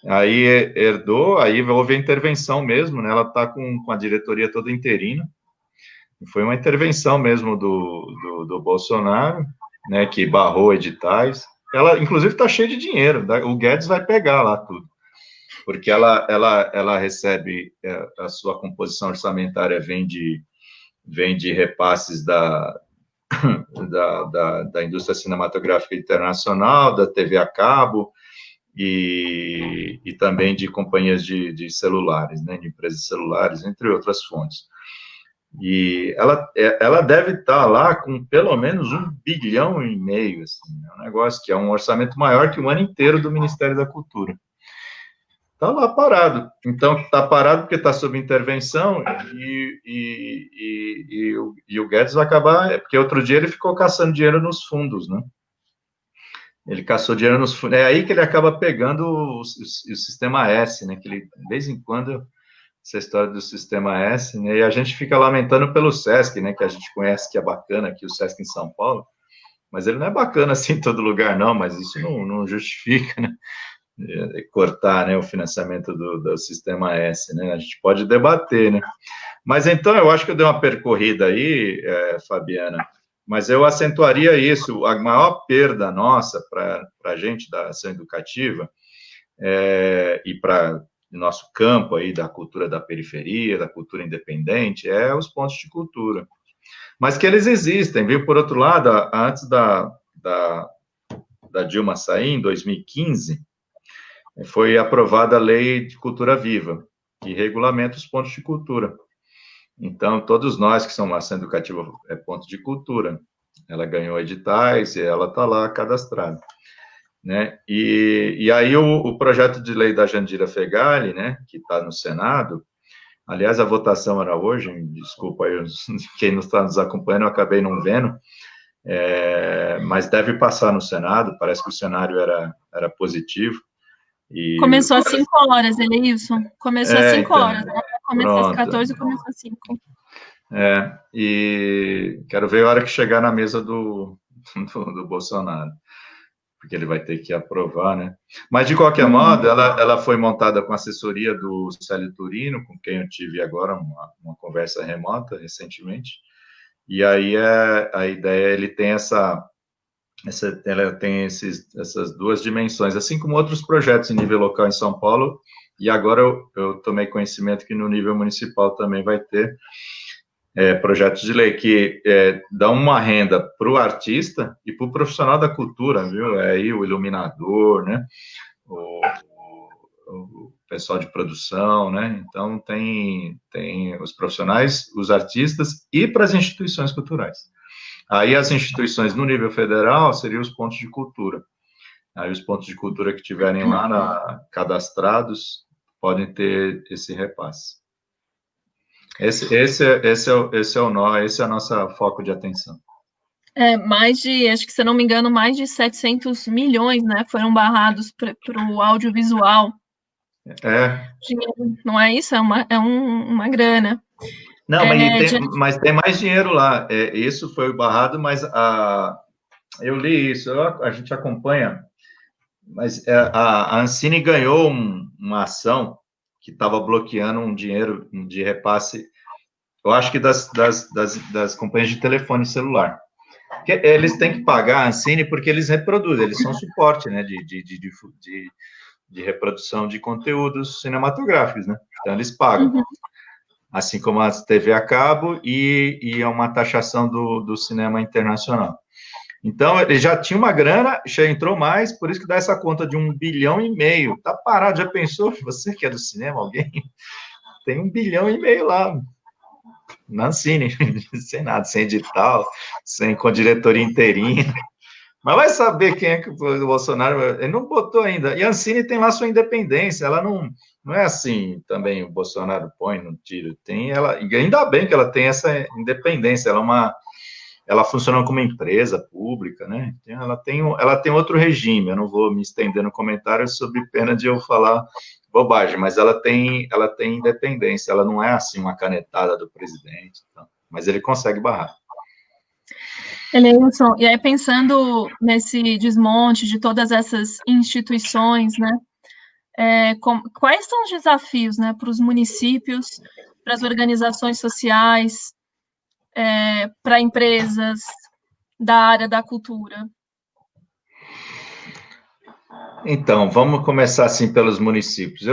Aí herdou, aí houve a intervenção mesmo, né? Ela está com a diretoria toda interina. Foi uma intervenção mesmo do Bolsonaro, né? Que barrou editais. Ela, inclusive, está cheia de dinheiro. O Guedes vai pegar lá tudo, porque ela recebe a sua composição orçamentária vem de repasses da indústria cinematográfica internacional, da TV a cabo e também de companhias de celulares, né, de empresas de celulares, entre outras fontes. E ela deve estar lá com pelo menos 1,5 bilhão, assim, é um negócio que é um orçamento maior que o ano inteiro do Ministério da Cultura. Está lá parado. Então, está parado porque está sob intervenção e o Guedes vai acabar... Porque outro dia ele ficou caçando dinheiro nos fundos, né? Ele caçou dinheiro nos fundos. É aí que ele acaba pegando o Sistema S, né? Que ele, de vez em quando, essa história do Sistema S, né? E a gente fica lamentando pelo Sesc, né? Que a gente conhece que é bacana aqui, o Sesc em São Paulo. Mas ele não é bacana assim em todo lugar, não. Mas isso não justifica, né? Cortar, né, o financiamento do Sistema S, né? A gente pode debater, né? Mas então eu acho que eu dei uma percorrida aí, Fabiana, mas eu acentuaria isso, a maior perda nossa para a gente da ação educativa e para o nosso campo aí da cultura da periferia, da cultura independente, é os pontos de cultura. Mas que eles existem, viu? Por outro lado, antes da Dilma sair, em 2015, foi aprovada a Lei de Cultura Viva, que regulamenta os pontos de cultura. Então, todos nós que somos ação educativa é ponto de cultura. Ela ganhou editais e ela está lá cadastrada. Né? E aí o projeto de lei da Jandira Fegali, né, que está no Senado, aliás, a votação era hoje, desculpa aí quem não está nos acompanhando, eu acabei não vendo, mas deve passar no Senado, parece que o cenário era positivo. Começou às 5 horas, Eleilson. Começou às 5 horas, né? Começou às 14 e começou às 5. E quero ver a hora que chegar na mesa do Bolsonaro, porque ele vai ter que aprovar, né? Mas, de qualquer modo, ela foi montada com assessoria do Célio Turino, com quem eu tive agora uma conversa remota, recentemente, e aí a ideia, ele tem ela tem essas duas dimensões, assim como outros projetos em nível local em São Paulo, e agora eu tomei conhecimento que no nível municipal também vai ter projetos de lei que dão uma renda para o artista e para o profissional da cultura, viu? Aí o iluminador, né? O pessoal de produção, né? Então, tem os profissionais, os artistas e para as instituições culturais. Aí as instituições no nível federal seriam os pontos de cultura. Aí os pontos de cultura que tiverem lá cadastrados podem ter esse repasse. Esse é o nó, esse é a nossa foco de atenção. Acho que, se eu não me engano, mais de 700 milhões, né, foram barrados para o audiovisual. Não é isso? É uma grana. Não, mas tem mais dinheiro lá. Isso foi barrado, mas eu li isso, a gente acompanha, mas a Ancine ganhou uma ação que estava bloqueando um dinheiro de repasse, eu acho que das companhias de telefone celular. Porque eles têm que pagar a Ancine porque eles reproduzem, eles são suporte, né, de reprodução de conteúdos cinematográficos, né? Então, eles pagam. Assim como a TV a cabo e é uma taxação do cinema internacional. Então, ele já tinha uma grana, já entrou mais, por isso que dá essa conta de 1,5 bilhão. Tá parado, já pensou? Você que é do cinema, alguém? Tem 1,5 bilhão lá, na Ancine, sem nada, sem edital, com diretoria inteirinha. Mas vai saber quem é que o Bolsonaro... Ele não botou ainda. E a Ancine tem lá sua independência, ela não é assim também, o Bolsonaro põe no tiro. Ainda bem que ela tem essa independência, ela funciona como empresa pública, né? Ela tem outro regime, eu não vou me estender no comentário sob pena de eu falar bobagem, mas ela tem independência, ela não é assim uma canetada do presidente, então, mas ele consegue barrar. Eleilson, e aí pensando nesse desmonte de todas essas instituições, né? quais são os desafios, né, para os municípios, para as organizações sociais, para empresas da área da cultura? Então, vamos começar assim pelos municípios.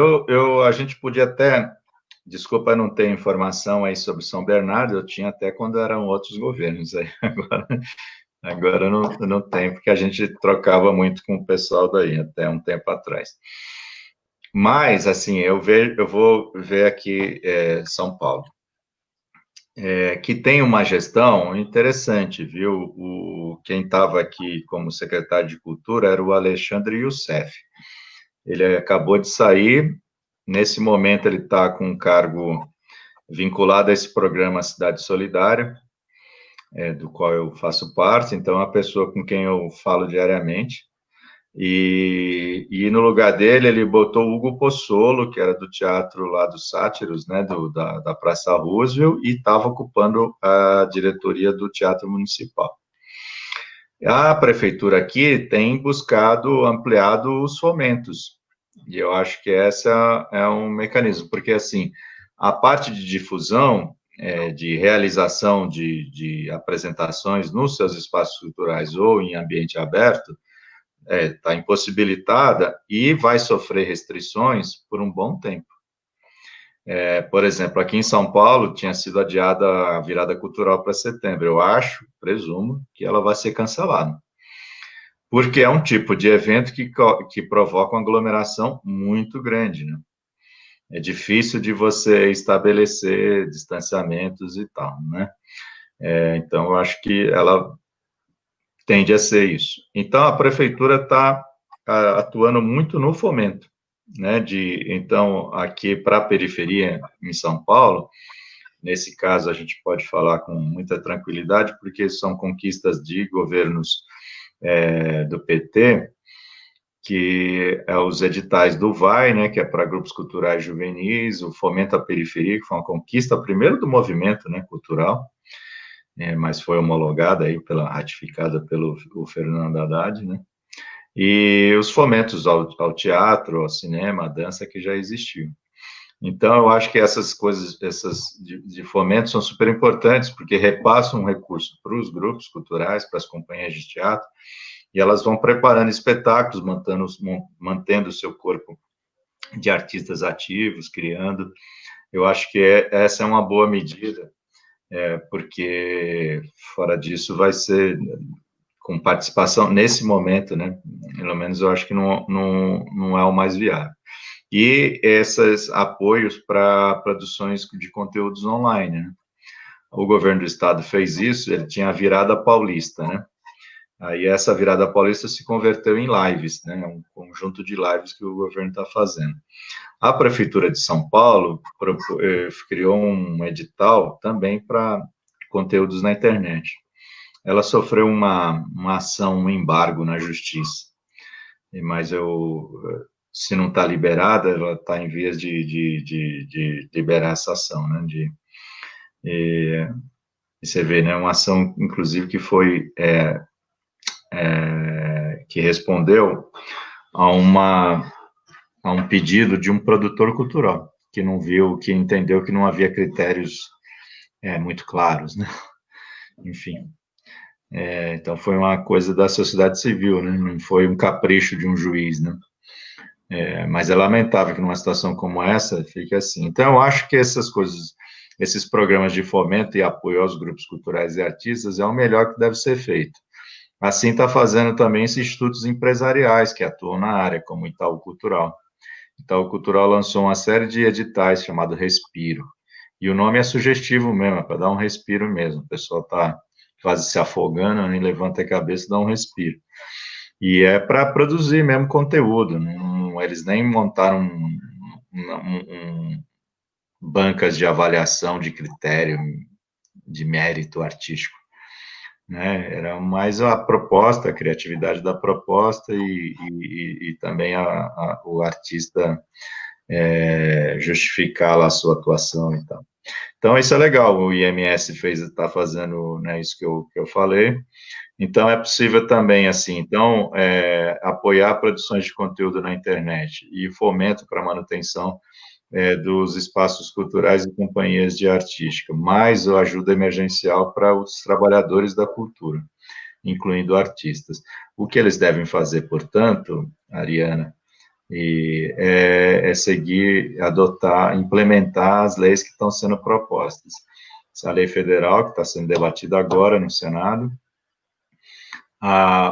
A gente podia até, desculpa, eu não ter informação aí sobre São Bernardo, eu tinha até quando eram outros governos aí, agora eu não tenho, porque a gente trocava muito com o pessoal daí, até um tempo atrás. Mas, assim, eu vou ver aqui São Paulo, que tem uma gestão interessante, viu? Quem estava aqui como secretário de Cultura era o Alexandre Youssef. Ele acabou de sair, nesse momento ele está com um cargo vinculado a esse programa Cidade Solidária, do qual eu faço parte, então é uma pessoa com quem eu falo diariamente. E no lugar dele, ele botou o Hugo Pozzolo, que era do teatro lá dos Sátiros, né, da Praça Roosevelt, e estava ocupando a diretoria do Teatro Municipal. A prefeitura aqui tem buscado, ampliado os fomentos, e eu acho que essa é um mecanismo, porque, assim, a parte de difusão, de realização de apresentações nos seus espaços culturais ou em ambiente aberto, está impossibilitada e vai sofrer restrições por um bom tempo. Por exemplo, aqui em São Paulo tinha sido adiada a virada cultural para setembro. Eu acho, presumo, que ela vai ser cancelada. Porque é um tipo de evento que provoca uma aglomeração muito grande, né? É difícil de você estabelecer distanciamentos e tal, né? Então, eu acho que ela tende a ser isso. Então, a prefeitura está atuando muito no fomento, né? Então, aqui para a periferia, em São Paulo, nesse caso, a gente pode falar com muita tranquilidade, porque são conquistas de governos do PT, que é os editais do VAI, né, que é para grupos culturais juvenis, o Fomento à Periferia, que foi uma conquista, primeiro do movimento, né, cultural, mas foi homologada aí, ratificada pelo Fernando Haddad, né, e os fomentos ao teatro, ao cinema, à dança, que já existiam. Então, eu acho que essas coisas, essas de fomento são super importantes, porque repassam um recurso para os grupos culturais, para as companhias de teatro, e elas vão preparando espetáculos, mantendo o seu corpo de artistas ativos, criando. Eu acho que essa é uma boa medida, porque fora disso vai ser com participação nesse momento, né? Pelo menos eu acho que não é o mais viável. E esses apoios para produções de conteúdos online, né? O governo do estado fez isso, ele tinha a virada paulista, né? Aí essa virada paulista se converteu em lives, né? Um conjunto de lives que o governo está fazendo. A prefeitura de São Paulo criou um edital também para conteúdos na internet. Ela sofreu uma ação, um embargo na justiça, mas se não está liberada, ela está em vias de liberar essa ação, né? E você vê, né? Uma ação, inclusive, que foi que respondeu a um pedido de um produtor cultural que não viu, que entendeu que não havia critérios muito claros, né? Enfim. Então foi uma coisa da sociedade civil, né? Não foi um capricho de um juiz, né? Mas é lamentável que numa situação como essa fique assim. Então eu acho que essas coisas, esses programas de fomento e apoio aos grupos culturais e artistas é o melhor que deve ser feito. Assim está fazendo também esses institutos empresariais que atuam na área, como o Itaú Cultural. Itaú Cultural lançou uma série de editais chamado Respiro. E o nome é sugestivo mesmo, é para dar um respiro mesmo. O pessoal está quase se afogando, né, levanta a cabeça e dá um respiro. E é para produzir mesmo conteúdo. Eles nem montaram bancas de avaliação de critério, de mérito artístico. Né? Era mais a proposta, a criatividade da proposta e também o artista justificar lá a sua atuação e tal. Então, isso é legal, o IMS está fazendo, né, isso que eu falei, Então, é possível também, assim, então, apoiar produções de conteúdo na internet e fomento para a manutenção dos espaços culturais e companhias de artística, mais a ajuda emergencial para os trabalhadores da cultura, incluindo artistas. O que eles devem fazer, portanto, Ariana, é seguir, adotar, implementar as leis que estão sendo propostas. Essa lei federal, que está sendo debatida agora no Senado,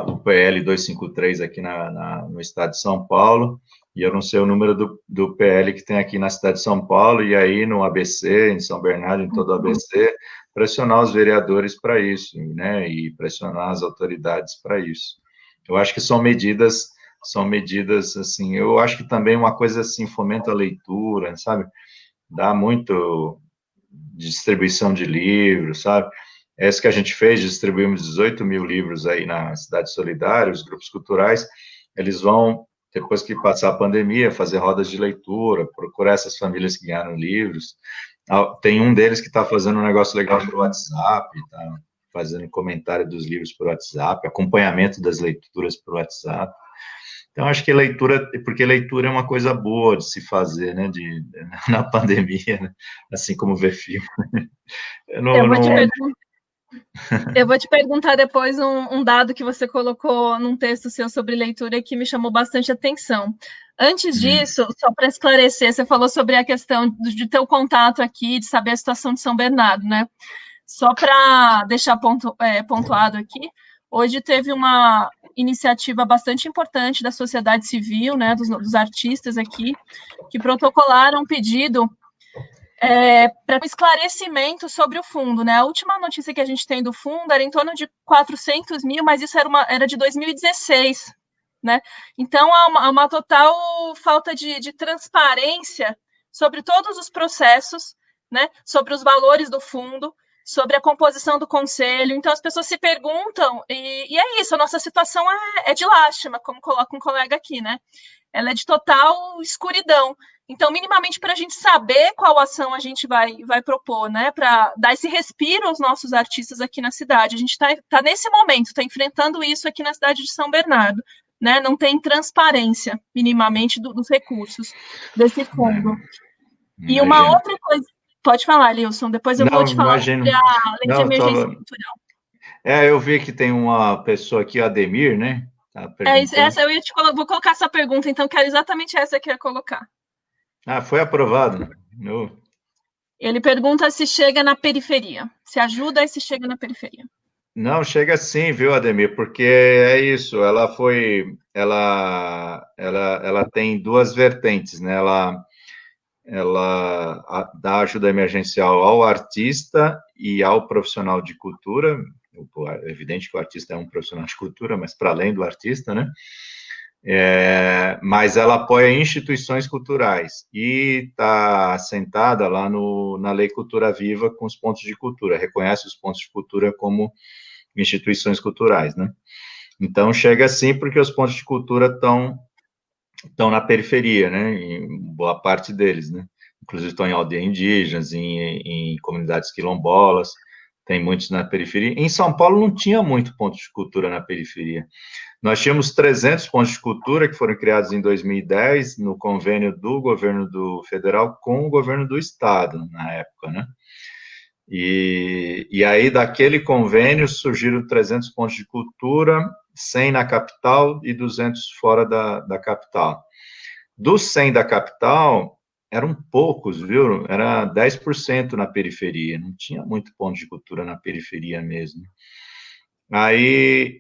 o PL 253 aqui no estado de São Paulo, e eu não sei o número do PL que tem aqui na cidade de São Paulo, e aí no ABC, em São Bernardo, em todo o ABC, pressionar os vereadores para isso, né, e pressionar as autoridades para isso. Eu acho que são medidas, assim, eu acho que também uma coisa assim, fomenta a leitura, sabe, dá muito distribuição de livros, sabe, é isso que a gente fez, distribuímos 18 mil livros aí na Cidade Solidária, os grupos culturais, eles vão, depois que passar a pandemia, fazer rodas de leitura, procurar essas famílias que ganharam livros. Tem um deles que está fazendo um negócio legal pelo WhatsApp, está fazendo comentário dos livros por WhatsApp, acompanhamento das leituras por WhatsApp. Então, acho que leitura, porque leitura é uma coisa boa de se fazer, né, na pandemia, né? Assim como ver filme. Eu vou te perguntar depois um dado que você colocou num texto seu sobre leitura que me chamou bastante atenção. Antes disso, só para esclarecer, você falou sobre a questão de ter o contato aqui, de saber a situação de São Bernardo, né? Só para deixar pontuado aqui, hoje teve uma iniciativa bastante importante da sociedade civil, né, dos artistas aqui, que protocolaram um pedido para um esclarecimento sobre o fundo, né? A última notícia que a gente tem do fundo era em torno de 400 mil, mas isso era de 2016, né? Então, há uma total falta de transparência sobre todos os processos, né? Sobre os valores do fundo, sobre a composição do conselho. Então, as pessoas se perguntam, e é isso, a nossa situação é de lástima, como coloca um colega aqui, né? Ela é de total escuridão. Então, minimamente, para a gente saber qual ação a gente vai propor, né? Para dar esse respiro aos nossos artistas aqui na cidade. A gente está nesse momento, está enfrentando isso aqui na cidade de São Bernardo. Né? Não tem transparência, minimamente, dos recursos desse fundo. E uma outra coisa. Pode falar, Lilson, depois eu vou te falar sobre a lei de emergência cultural. Eu vi que tem uma pessoa aqui, Ademir, né? Tá, essa vou colocar essa pergunta, então, que era exatamente essa que eu ia colocar. Foi aprovado. Ele pergunta se chega na periferia, se ajuda e se chega na periferia. Não, chega sim, viu, Ademir? Porque é isso, ela tem duas vertentes, né? Ela dá ajuda emergencial ao artista e ao profissional de cultura. É evidente que o artista é um profissional de cultura, mas para além do artista, né? Mas ela apoia instituições culturais e está assentada lá na Lei Cultura Viva com os pontos de cultura, reconhece os pontos de cultura como instituições culturais, né? Então, chega assim porque os pontos de cultura estão na periferia, né? Em boa parte deles, né? Inclusive estão em aldeias indígenas, em comunidades quilombolas, tem muitos na periferia. Em São Paulo não tinha muito ponto de cultura na periferia. Nós tínhamos 300 pontos de cultura que foram criados em 2010 no convênio do governo do federal com o governo do estado, na época, né? E aí, daquele convênio, surgiram 300 pontos de cultura, 100 na capital e 200 fora da capital. Dos 100 da capital, eram poucos, viu? Era 10% na periferia, não tinha muito ponto de cultura na periferia mesmo. Aí,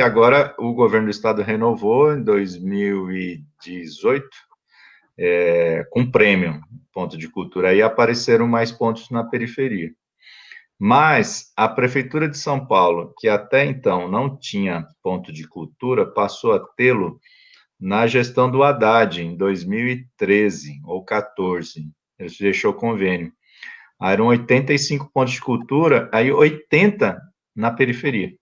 agora, o governo do estado renovou em 2018, com prêmio, ponto de cultura. Aí apareceram mais pontos na periferia. Mas a Prefeitura de São Paulo, que até então não tinha ponto de cultura, passou a tê-lo na gestão do Haddad, em 2013 ou 14. Ele deixou convênio. Aí eram 85 pontos de cultura, aí 80 na periferia.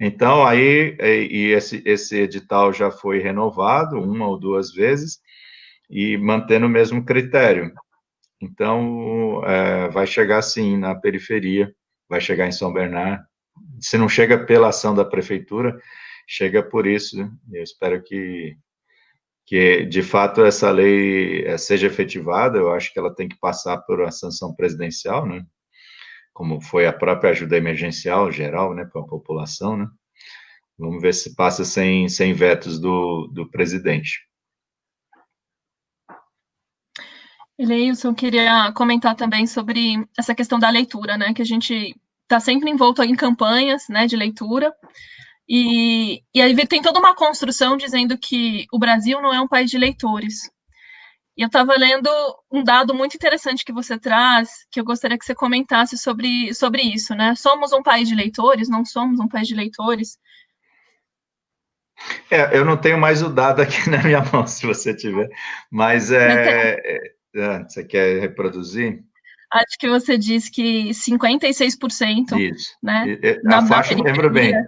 Então, aí, esse edital já foi renovado uma ou duas vezes, e mantendo o mesmo critério. Então, vai chegar sim na periferia, vai chegar em São Bernardo, se não chega pela ação da prefeitura, chega por isso, né? Eu espero que, de fato, essa lei seja efetivada. Eu acho que ela tem que passar por uma sanção presidencial, né? Como foi a própria ajuda emergencial geral, né, para a população, né? Vamos ver se passa sem vetos do presidente. Eleilson, queria comentar também sobre essa questão da leitura, né? Que a gente está sempre envolto em campanhas, né, de leitura, e aí tem toda uma construção dizendo que o Brasil não é um país de leitores. E eu estava lendo um dado muito interessante que você traz, que eu gostaria que você comentasse sobre isso, né? Somos um país de leitores? Não somos um país de leitores? Eu não tenho mais o dado aqui na minha mão, se você tiver, mas você quer reproduzir? Acho que você disse que 56%, Isso. né? A Na faixa eu lembro periferia. bem.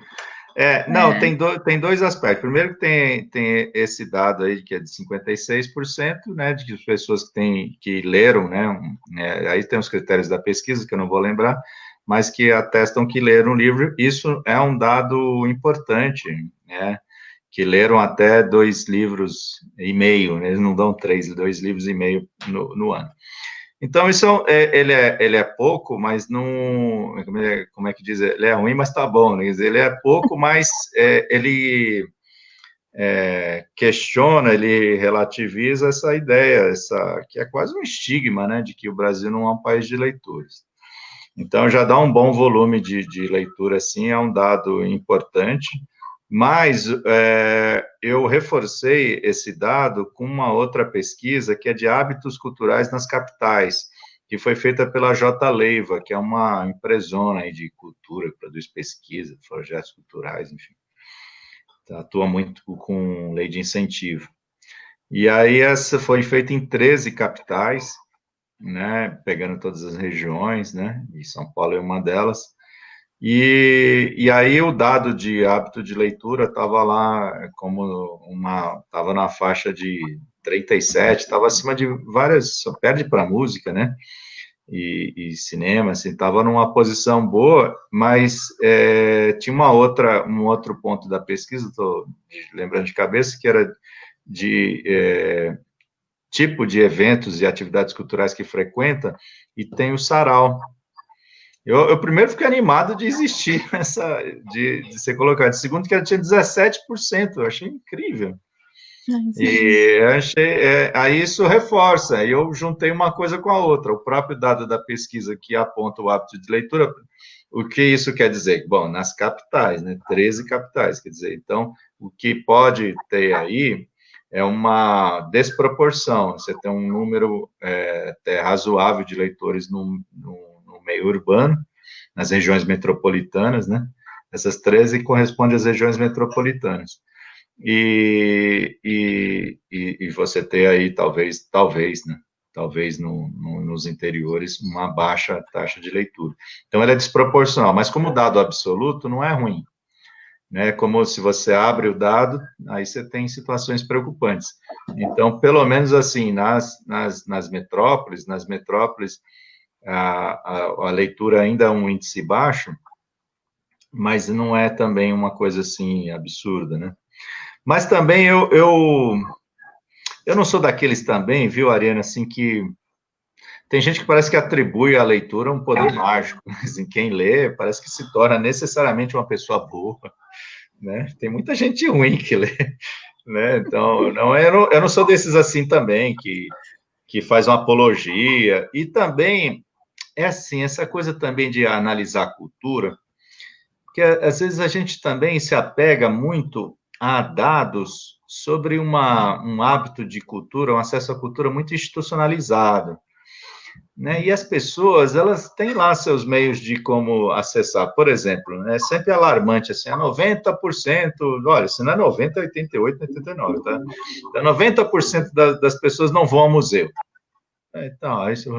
Não, tem dois aspectos. Primeiro, tem esse dado aí, que é de 56%, né, de pessoas que leram, né, aí tem os critérios da pesquisa, que eu não vou lembrar, mas que atestam que leram o livro. Isso é um dado importante, né, que leram até 2,5 livros, né, eles não dão 3, 2,5 livros no ano. Então, isso ele é pouco, mas não. Como é que diz? Ele é ruim, mas tá bom. Né? Ele é pouco, mas ele questiona, ele relativiza essa ideia, que é quase um estigma, né, de que o Brasil não é um país de leitores. Então, já dá um bom volume de leitura, assim, é um dado importante. Mas eu reforcei esse dado com uma outra pesquisa, que é de hábitos culturais nas capitais, que foi feita pela J. Leiva, que é uma empresona aí de cultura, que produz pesquisa, projetos culturais, enfim. Atua muito com lei de incentivo. E aí essa foi feita em 13 capitais, né, pegando todas as regiões, né, e São Paulo é uma delas. E aí o dado de hábito de leitura estava lá estava na faixa de 37, estava acima de várias, só perde para música, né? E cinema, assim, estava numa posição boa, mas tinha um outro ponto da pesquisa, estou lembrando de cabeça, que era de tipo de eventos e atividades culturais que frequenta, e tem o sarau. Eu primeiro fiquei animado de existir de ser colocado. Segundo, que ela tinha 17%, eu achei incrível. E eu achei, aí isso reforça, aí eu juntei uma coisa com a outra. O próprio dado da pesquisa que aponta o hábito de leitura, o que isso quer dizer? Bom, nas capitais, né? 13 capitais, quer dizer, então, o que pode ter aí é uma desproporção. Você tem um número até razoável de leitores no meio urbano, nas regiões metropolitanas, né? Essas 13 correspondem às regiões metropolitanas. E você ter aí, talvez, né? Talvez nos interiores, uma baixa taxa de leitura. Então, ela é desproporcional, mas como dado absoluto, não é ruim. Né? Como se você abre o dado, aí você tem situações preocupantes. Então, pelo menos assim, nas metrópoles, a leitura ainda é um índice baixo, mas não é também uma coisa assim absurda, né? Mas também eu não sou daqueles também, viu, Ariana, assim, que tem gente que parece que atribui à leitura um poder mágico. Assim, quem lê parece que se torna necessariamente uma pessoa boa, né? Tem muita gente ruim que lê, né? Então, eu não sou desses assim também, que faz uma apologia. E também, é assim, essa coisa também de analisar a cultura, porque às vezes a gente também se apega muito a dados sobre um hábito de cultura, um acesso à cultura muito institucionalizado, né? E as pessoas, elas têm lá seus meios de como acessar. Por exemplo, né? É sempre alarmante, assim, 90%, olha, se não é 90, é 88, 89, tá? Então, 90% das pessoas não vão ao museu. Então, isso.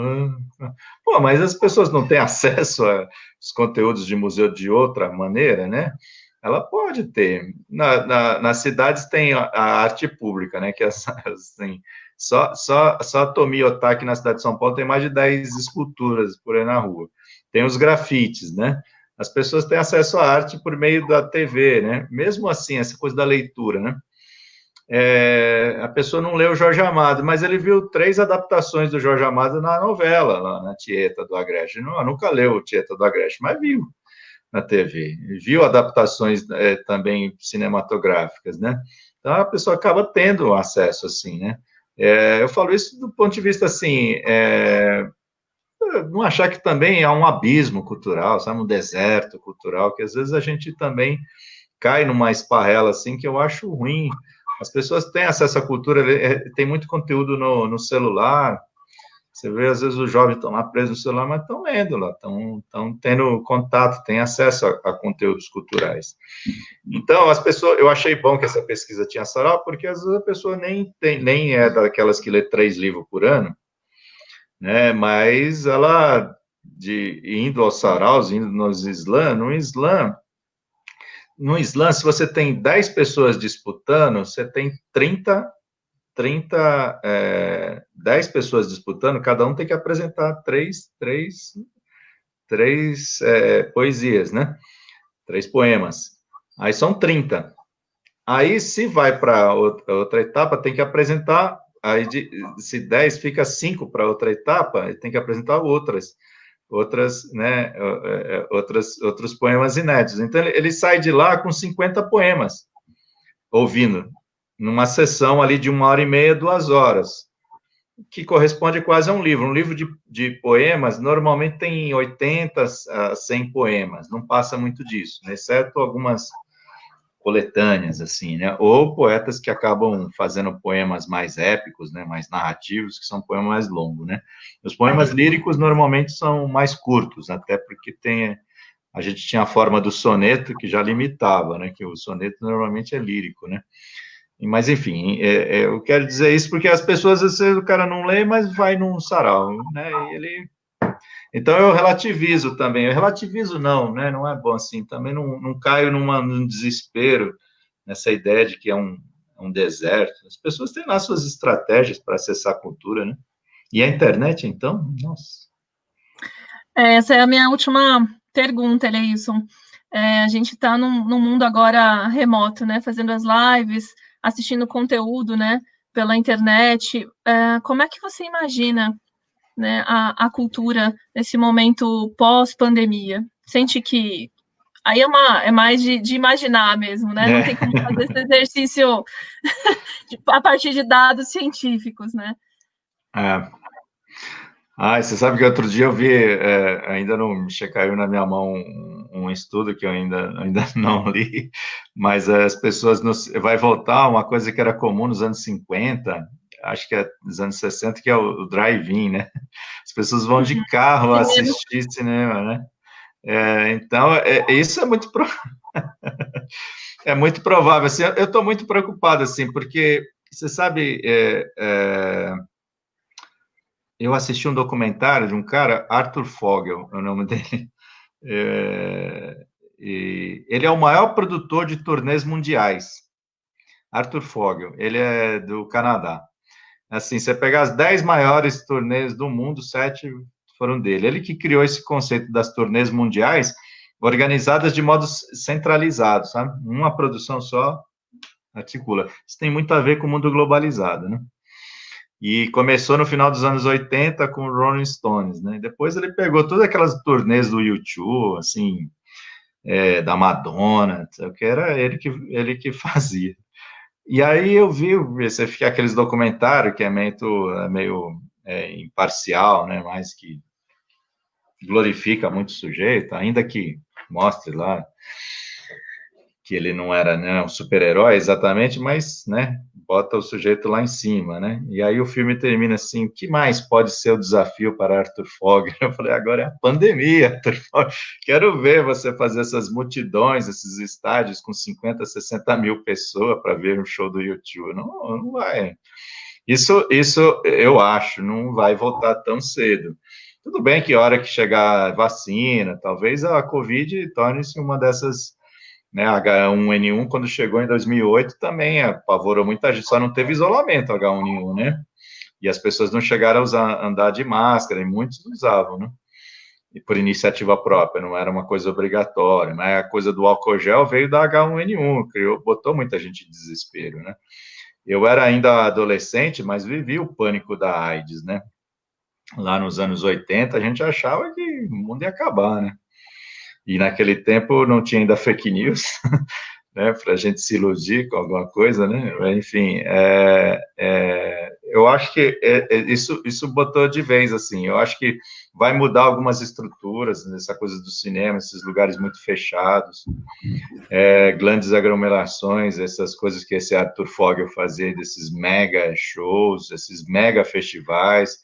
Pô, mas as pessoas não têm acesso aos conteúdos de museu de outra maneira, né? Ela pode ter. Nas cidades tem a arte pública, né? Que é assim, só a Tomi Otaki na cidade de São Paulo tem mais de 10 esculturas por aí na rua. Tem os grafites, né? as pessoas têm acesso à arte por meio da TV, né? Mesmo assim, essa coisa da leitura, né? A pessoa não leu Jorge Amado, mas ele viu 3 adaptações do Jorge Amado na novela, lá na Tieta do Agreste. Não, nunca leu Tieta do Agreste, mas viu na TV. Viu adaptações também cinematográficas, né? Então, a pessoa acaba tendo acesso, assim, né? Eu falo isso do ponto de vista, assim, não achar que também há um abismo cultural, sabe? Um deserto cultural, que às vezes a gente também cai numa esparrela, assim, que eu acho ruim. As pessoas têm acesso à cultura, tem muito conteúdo no celular. Você vê, às vezes, os jovens estão lá presos no celular, mas estão lendo lá, estão tendo contato, têm acesso a conteúdos culturais. Então, as pessoas, eu achei bom que essa pesquisa tinha sarau, porque às vezes a pessoa nem é daquelas que lê 3 livros por ano, né? Mas ela, indo aos saraus, indo no Islã, se você tem 10 pessoas disputando, você tem 10 pessoas disputando, cada um tem que apresentar três poesias, né? 3 poemas. Aí são 30. Aí, se vai para outra etapa, tem que apresentar, aí se 10 fica 5 para outra etapa, tem que apresentar né, outros poemas inéditos. Então, ele sai de lá com 50 poemas, ouvindo, numa sessão ali de 1h30, 2 horas, que corresponde quase a um livro. Um livro de poemas, normalmente tem 80 a 100 poemas, não passa muito disso, né, exceto algumas coletâneas, assim, né, ou poetas que acabam fazendo poemas mais épicos, né, mais narrativos, que são poemas mais longos, né. Os poemas líricos normalmente são mais curtos, até porque a gente tinha a forma do soneto, que já limitava, né, que o soneto normalmente é lírico, né. Mas, enfim, eu quero dizer isso porque as pessoas, às vezes, o cara não lê, mas vai num sarau, né, Então, eu relativizo também. Eu relativizo, não, né? Não é bom assim. Também não caio num desespero, nessa ideia de que é um deserto. As pessoas têm lá suas estratégias para acessar a cultura, né? E a internet, então, nossa. Essa é a minha última pergunta, Eleison. A gente está num mundo agora remoto, né? Fazendo as lives, assistindo conteúdo, né? Pela internet. Como é que você imagina, né, a cultura nesse momento pós-pandemia? Sente que aí é mais de imaginar mesmo, né? Não tem como fazer esse exercício a partir de dados científicos, né? Você sabe que outro dia eu vi, ainda não caiu na minha mão um estudo que eu ainda não li, mas as pessoas vai voltar uma coisa que era comum nos anos 50, acho que é nos anos 60, que é o drive-in, né? As pessoas vão de carro assistir cinema, né? Então, isso é muito é muito provável. Assim, eu estou muito preocupado, assim, porque você sabe, eu assisti um documentário de um cara, Arthur Fogel, é o nome dele. E ele é o maior produtor de turnês mundiais. Arthur Fogel, ele é do Canadá. Assim, você pegar as 10 maiores turnês do mundo, 7 foram dele. Ele que criou esse conceito das turnês mundiais, organizadas de modo centralizado, sabe? Uma produção só articula. Isso tem muito a ver com o mundo globalizado, né? E começou no final dos anos 80 com o Rolling Stones, né? Depois ele pegou todas aquelas turnês do U2, assim, da Madonna, que era ele que fazia. E aí eu vi, você fica aqueles documentários que é meio imparcial, né? Mas que glorifica muito o sujeito, ainda que mostre lá que ele não era, né, um super-herói exatamente, mas, né, bota o sujeito lá em cima, né? E aí o filme termina assim: o que mais pode ser o desafio para Arthur Fogler? Eu falei: agora é a pandemia, Arthur Fogler. Quero ver você fazer essas multidões, esses estádios com 50, 60 mil pessoas para ver um show do YouTube. Não vai. Isso eu acho, não vai voltar tão cedo. Tudo bem que a hora que chegar a vacina, talvez a Covid torne-se uma dessas, né, H1N1, quando chegou em 2008, também apavorou muita gente, só não teve isolamento H1N1, né? E as pessoas não chegaram a andar de máscara, e muitos usavam, né? por iniciativa própria, não era uma coisa obrigatória, mas a coisa do álcool gel veio da H1N1, botou muita gente em desespero, né? Eu era ainda adolescente, mas vivi o pânico da AIDS, né? Lá nos anos 80, a gente achava que o mundo ia acabar, né? E naquele tempo não tinha ainda fake news, né? Para a gente se iludir com alguma coisa, né? Enfim, eu acho que isso botou de vez, assim. Eu acho que vai mudar algumas estruturas nessa coisa do cinema, esses lugares muito fechados, grandes aglomerações, essas coisas que esse Arthur Fogel fazia, desses mega shows, esses mega festivais,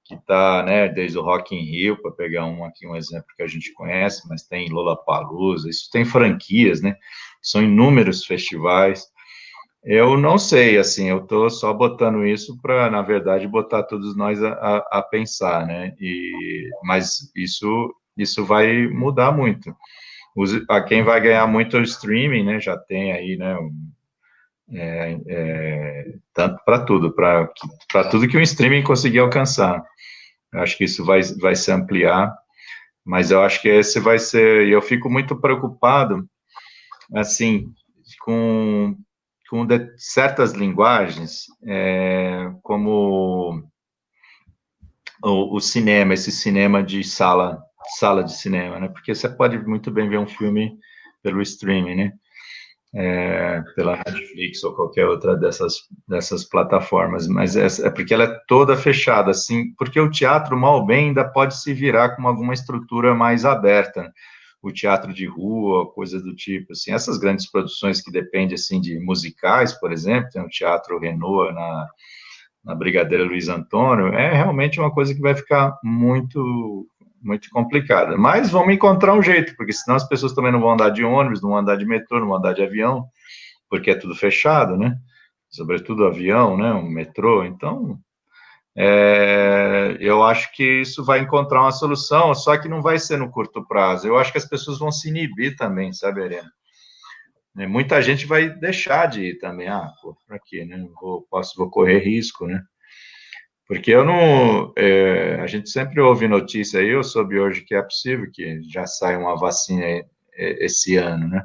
que está, né, desde o Rock in Rio, para pegar um exemplo que a gente conhece, mas tem Lollapalooza, isso tem franquias, né? São inúmeros festivais. Eu não sei, assim, eu estou só botando isso para, na verdade, botar todos nós a pensar, né? Mas isso vai mudar muito. A quem vai ganhar muito é o streaming, né? Já tem aí, né? Tanto para tudo que o streaming conseguir alcançar. Eu acho que isso vai se ampliar, mas eu acho que esse vai ser. Eu fico muito preocupado, assim, com certas linguagens, como o cinema, esse cinema de sala de cinema, né? Porque você pode muito bem ver um filme pelo streaming, né? Pela Netflix ou qualquer outra dessas plataformas, mas é porque ela é toda fechada, assim, porque o teatro, mal ou bem, ainda pode se virar com alguma estrutura mais aberta, né? O teatro de rua, coisas do tipo, assim, essas grandes produções que dependem, assim, de musicais, por exemplo, tem o Teatro Renault na Brigadeiro Luiz Antônio, é realmente uma coisa que vai ficar muito, muito complicada. Mas vamos encontrar um jeito, porque senão as pessoas também não vão andar de ônibus, não vão andar de metrô, não vão andar de avião, porque é tudo fechado, né? Sobretudo avião, né? Um metrô. Então, eu acho que isso vai encontrar uma solução, só que não vai ser no curto prazo. Eu acho que as pessoas vão se inibir também, sabe, Arena? Muita gente vai deixar de ir também. Pô, para quê, né? Vou correr risco, né? Porque eu não. A gente sempre ouve notícia aí, eu soube hoje que é possível que já saia uma vacina esse ano, né?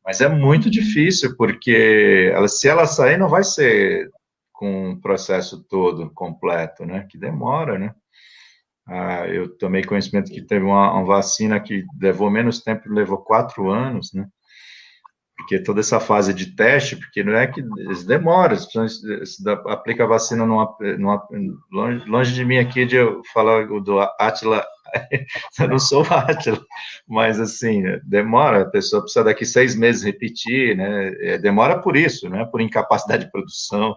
Mas é muito difícil, porque se ela sair, não vai ser com o processo todo completo, né? Que demora, né? Eu tomei conhecimento que teve uma vacina que levou menos tempo, levou 4 anos, né? Porque toda essa fase de teste, porque não é que eles demoram, aplica a vacina longe de mim aqui de eu falar do Átila, eu não sou o Átila, mas assim, demora, a pessoa precisa daqui 6 meses repetir, né? Demora por isso, não é por incapacidade de produção,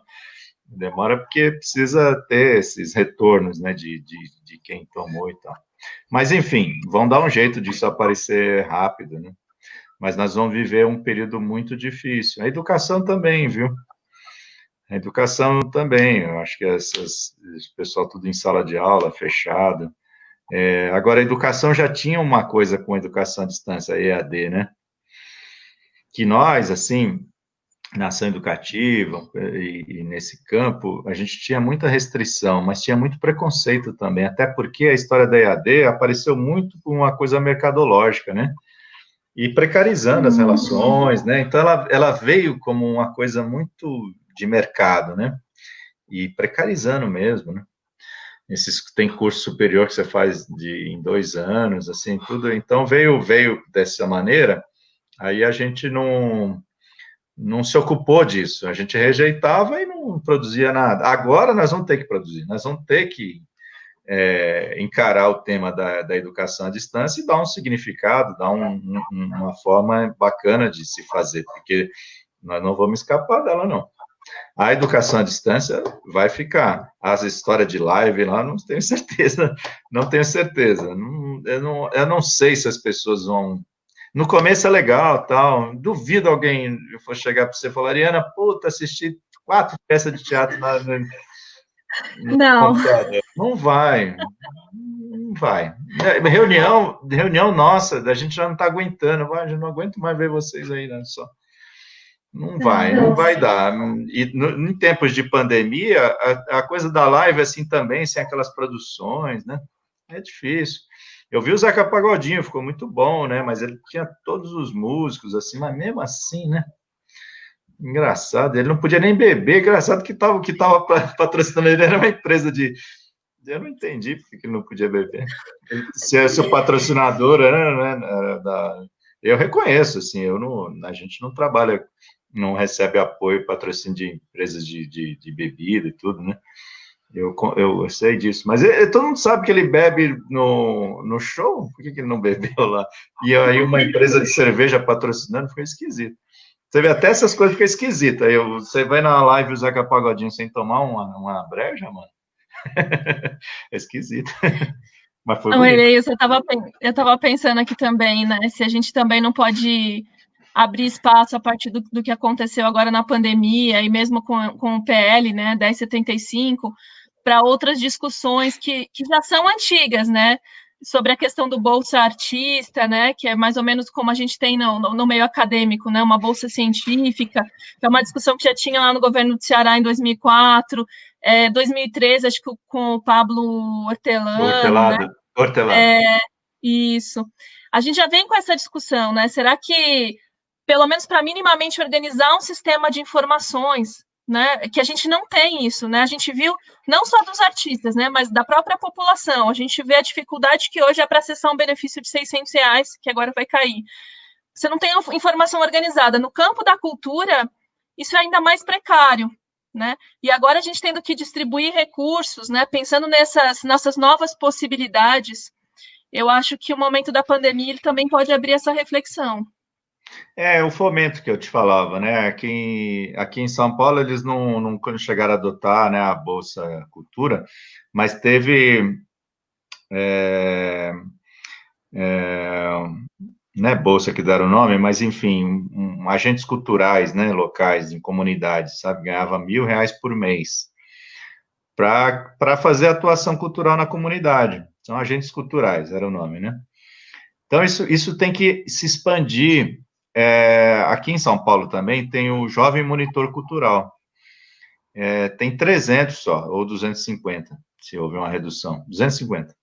demora porque precisa ter esses retornos, né, de quem tomou e tal. Mas, enfim, vão dar um jeito disso aparecer rápido, né? Mas nós vamos viver um período muito difícil. A educação também, viu? A educação também, eu acho que o pessoal tudo em sala de aula, fechado. Agora, a educação já tinha uma coisa com a educação à distância, a EAD, né? Que nós, assim, na ação educativa e nesse campo, a gente tinha muita restrição, mas tinha muito preconceito também, até porque a história da EAD apareceu muito com uma coisa mercadológica, né? E precarizando as relações, né? Então, ela veio como uma coisa muito de mercado, né? E precarizando mesmo, né? Tem curso superior que você faz em 2 anos, assim, tudo. Então, veio dessa maneira, aí a gente não se ocupou disso, a gente rejeitava e não produzia nada. Agora nós vamos ter que produzir, nós vamos ter que encarar o tema da educação à distância e dar um significado, dar uma forma bacana de se fazer, porque nós não vamos escapar dela, não. A educação à distância vai ficar. As histórias de live lá, não tenho certeza, não tenho certeza. Eu não sei se as pessoas vão. No começo é legal, tal. Duvido alguém for chegar para você e falar, Ariana, puta, assisti 4 peças de teatro no Não. computador. Não vai. Não vai. Reunião nossa, a gente já não está aguentando. Já não aguento mais ver vocês aí, né? Só. Não vai dar. E em tempos de pandemia, a coisa da live assim também, sem aquelas produções, né? É difícil. Eu vi o Zeca Pagodinho, ficou muito bom, né? Mas ele tinha todos os músicos, assim, mas mesmo assim, né? Engraçado, ele não podia nem beber, engraçado que tava patrocinando ele era uma empresa de. Eu não entendi porque que ele não podia beber. Se é seu patrocinador, eu reconheço, assim, a gente não trabalha, não recebe apoio, patrocínio de empresas de bebida e tudo, né? Eu sei disso, mas todo mundo sabe que ele bebe no show, por que ele não bebeu lá? E aí uma empresa de cerveja patrocinando, foi esquisito. Você vê, até essas coisas ficam esquisitas. Você vai na live o Zeca Pagodinho sem tomar uma breja, mano? É esquisito. Mas foi Não, bonito. eu estava pensando aqui também, né? Se a gente também não pode abrir espaço a partir do que aconteceu agora na pandemia e mesmo com o PL, né, 1075, para outras discussões que já são antigas, né? Sobre a questão do Bolsa Artista, né? Que é mais ou menos como a gente tem no meio acadêmico, né? Uma bolsa científica, que é uma discussão que já tinha lá no governo do Ceará em 2004, 2013, acho que com o Pablo Hortelano, né? Hortelado. Hortelado. É, isso. A gente já vem com essa discussão, né? Será que, pelo menos para minimamente organizar um sistema de informações, né? Que a gente não tem isso, né? A gente viu não só dos artistas, né? Mas da própria população. A gente vê a dificuldade que hoje é para acessar um benefício de R$ 600, que agora vai cair. Você não tem informação organizada. No campo da cultura, isso é ainda mais precário, né? E agora a gente tendo que distribuir recursos, né? Pensando nessas nossas novas possibilidades, eu acho que o momento da pandemia ele também pode abrir essa reflexão. É o fomento que eu te falava, né? Aqui em São Paulo eles não chegaram a adotar, né, a Bolsa Cultura, mas teve, é, não é bolsa que deram o nome, mas enfim, agentes culturais, né, locais, em comunidades, sabe? Ganhava R$ 1.000 por mês para fazer atuação cultural na comunidade. São agentes culturais, era o nome, né? Então, isso tem que se expandir. Aqui em São Paulo também tem o Jovem Monitor Cultural. Tem 300 só, ou 250, se houver uma redução. 250.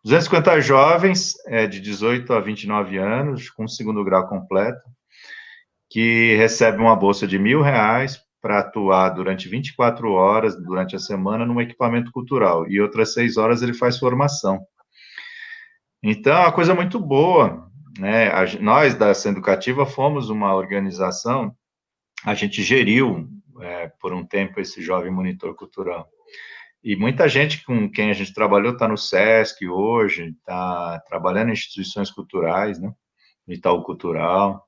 250 jovens de 18 a 29 anos, com segundo grau completo, que recebem uma bolsa de R$ 1.000 para atuar durante 24 horas, durante a semana, num equipamento cultural. E outras 6 horas ele faz formação. Então, é uma coisa muito boa, né? Nós, da Ação Educativa, fomos uma organização, a gente geriu, por um tempo, esse Jovem Monitor Cultural. E muita gente com quem a gente trabalhou está no SESC hoje, está trabalhando em instituições culturais, né? No Itaú Cultural,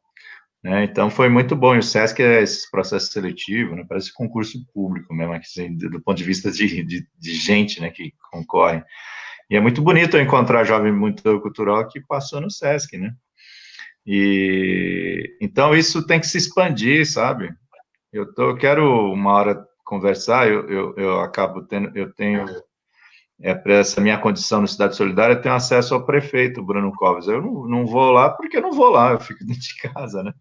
né? Então, foi muito bom. E o SESC é esse processo seletivo, né? Parece concurso público mesmo, assim, do ponto de vista de gente, né, que concorre. E é muito bonito eu encontrar jovem monitor cultural que passou no SESC, né? E então isso tem que se expandir, sabe? Eu quero uma hora conversar, eu acabo tendo, eu tenho, para essa minha condição no Cidade Solidária, eu tenho acesso ao prefeito, Bruno Covas. Eu não vou lá porque eu não vou lá, eu fico dentro de casa, né?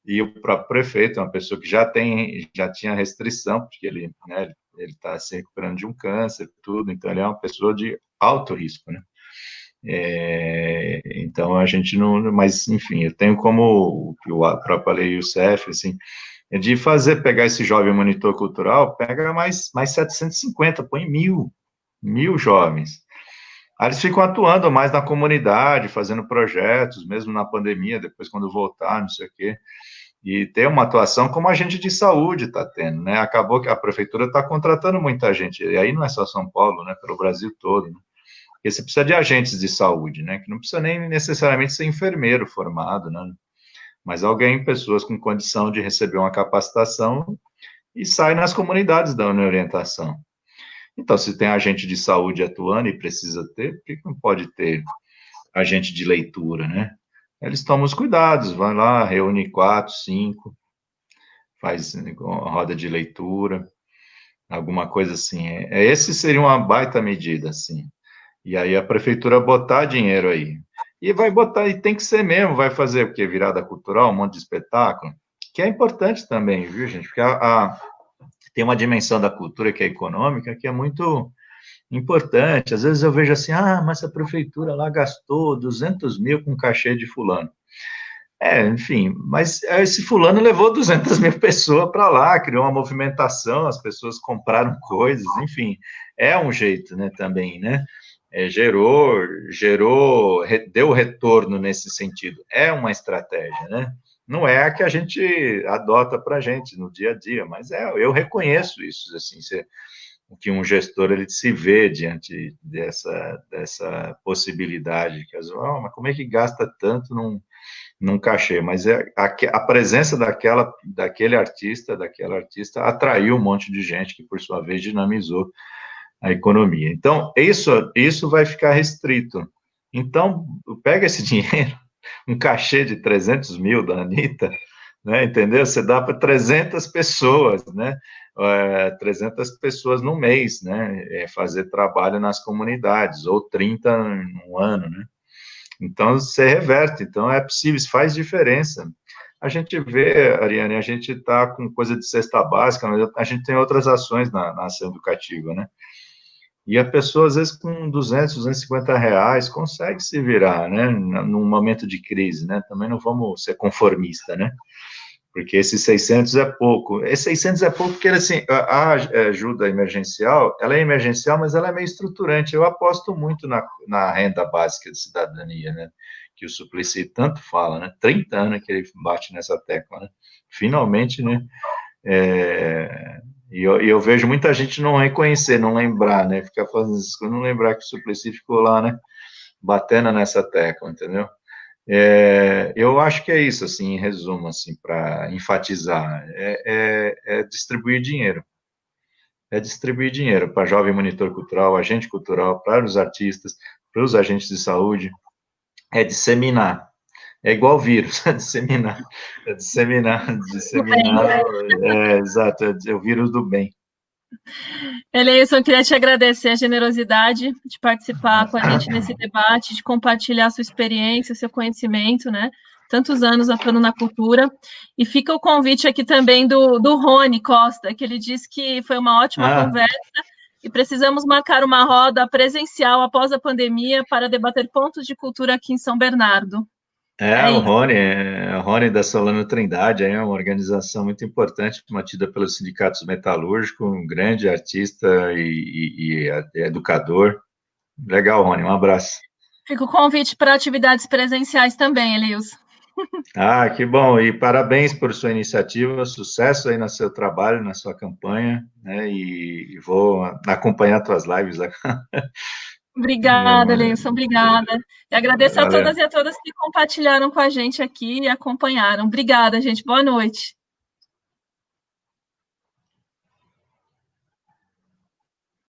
E o próprio prefeito é uma pessoa que já tinha restrição, porque ele, né, ele está se recuperando de um câncer, tudo, então ele é uma pessoa de alto risco, né? Então a gente não, mas enfim, eu tenho como a própria lei Youssef, assim, de pegar esse jovem monitor cultural, pega mais 750, põe 1.000 jovens. Aí eles ficam atuando mais na comunidade, fazendo projetos, mesmo na pandemia, depois quando voltar, não sei o quê, e ter uma atuação como agente de saúde está tendo, né? Acabou que a prefeitura está contratando muita gente, e aí não é só São Paulo, né? Pelo Brasil todo, né? Porque você precisa de agentes de saúde, né? Que não precisa nem necessariamente ser enfermeiro formado, né? Mas alguém, pessoas com condição de receber uma capacitação e sai nas comunidades dando orientação. Então, se tem agente de saúde atuando e precisa ter, por que não pode ter agente de leitura, né? Eles tomam os cuidados, vai lá, reúne 4, 5, faz uma roda de leitura, alguma coisa assim. Esse seria uma baita medida, assim. E aí a prefeitura botar dinheiro aí. E vai botar, e tem que ser mesmo, vai fazer o quê? Virada cultural, um monte de espetáculo, que é importante também, viu, gente? Porque tem uma dimensão da cultura que é econômica, que é muito importante. Às vezes eu vejo assim, mas a prefeitura lá gastou 200 mil com cachê de fulano. Enfim, mas esse fulano levou 200 mil pessoas para lá, criou uma movimentação, as pessoas compraram coisas, enfim, é um jeito, né, também, né? Deu retorno nesse sentido. É uma estratégia, né? Não é a que a gente adota para a gente no dia a dia, mas eu reconheço isso, assim, o que um gestor ele se vê diante dessa possibilidade, que mas como é que gasta tanto num cachê? Mas a presença daquela artista atraiu um monte de gente que, por sua vez, dinamizou a economia. Então, isso vai ficar restrito. Então, pega esse dinheiro, um cachê de 300 mil da Anitta, né, entendeu? Você dá para 300 pessoas, né? 300 pessoas no mês, né? Fazer trabalho nas comunidades, ou 30 no ano, né? Então, você reverte. Então, é possível, isso faz diferença. A gente vê, Ariane, a gente está com coisa de cesta básica, mas a gente tem outras ações na ação educativa, né? E a pessoa, às vezes, com 200, 250 reais, consegue se virar, né? Num momento de crise, né? Também não vamos ser conformista, né? Porque esses 600 é pouco. Esse 600 é pouco porque, assim, a ajuda emergencial, ela é emergencial, mas ela é meio estruturante. Eu aposto muito na renda básica de cidadania, né? Que o Suplicy tanto fala, né? 30 anos que ele bate nessa tecla, né? Finalmente, né? E eu vejo muita gente não reconhecer, não lembrar, né? Ficar fazendo isso, não lembrar que o Suplicy ficou lá, né? Batendo nessa tecla, entendeu? Eu acho que é isso, assim, em resumo, assim, para enfatizar, é distribuir dinheiro. É distribuir dinheiro para jovem monitor cultural, agente cultural, para os artistas, para os agentes de saúde, é disseminar. É igual vírus, disseminar, exato, é o vírus do bem. Eleison, eu queria te agradecer a generosidade de participar com a gente nesse debate, de compartilhar sua experiência, seu conhecimento, né? Tantos anos atuando na cultura. E fica o convite aqui também do Rony Costa, que ele disse que foi uma ótima conversa e precisamos marcar uma roda presencial após a pandemia para debater pontos de cultura aqui em São Bernardo. O Rony da Solano Trindade, é uma organização muito importante, mantida pelos sindicatos metalúrgicos, um grande artista e educador. Legal, Rony, um abraço. Fica o convite para atividades presenciais também, Elius. Que bom, e parabéns por sua iniciativa, sucesso aí no seu trabalho, na sua campanha, né, e vou acompanhar tuas lives. Obrigada, Leilson, obrigada. E agradeço a Valeu. todas e a todas que compartilharam com a gente aqui e acompanharam. Obrigada, gente. Boa noite.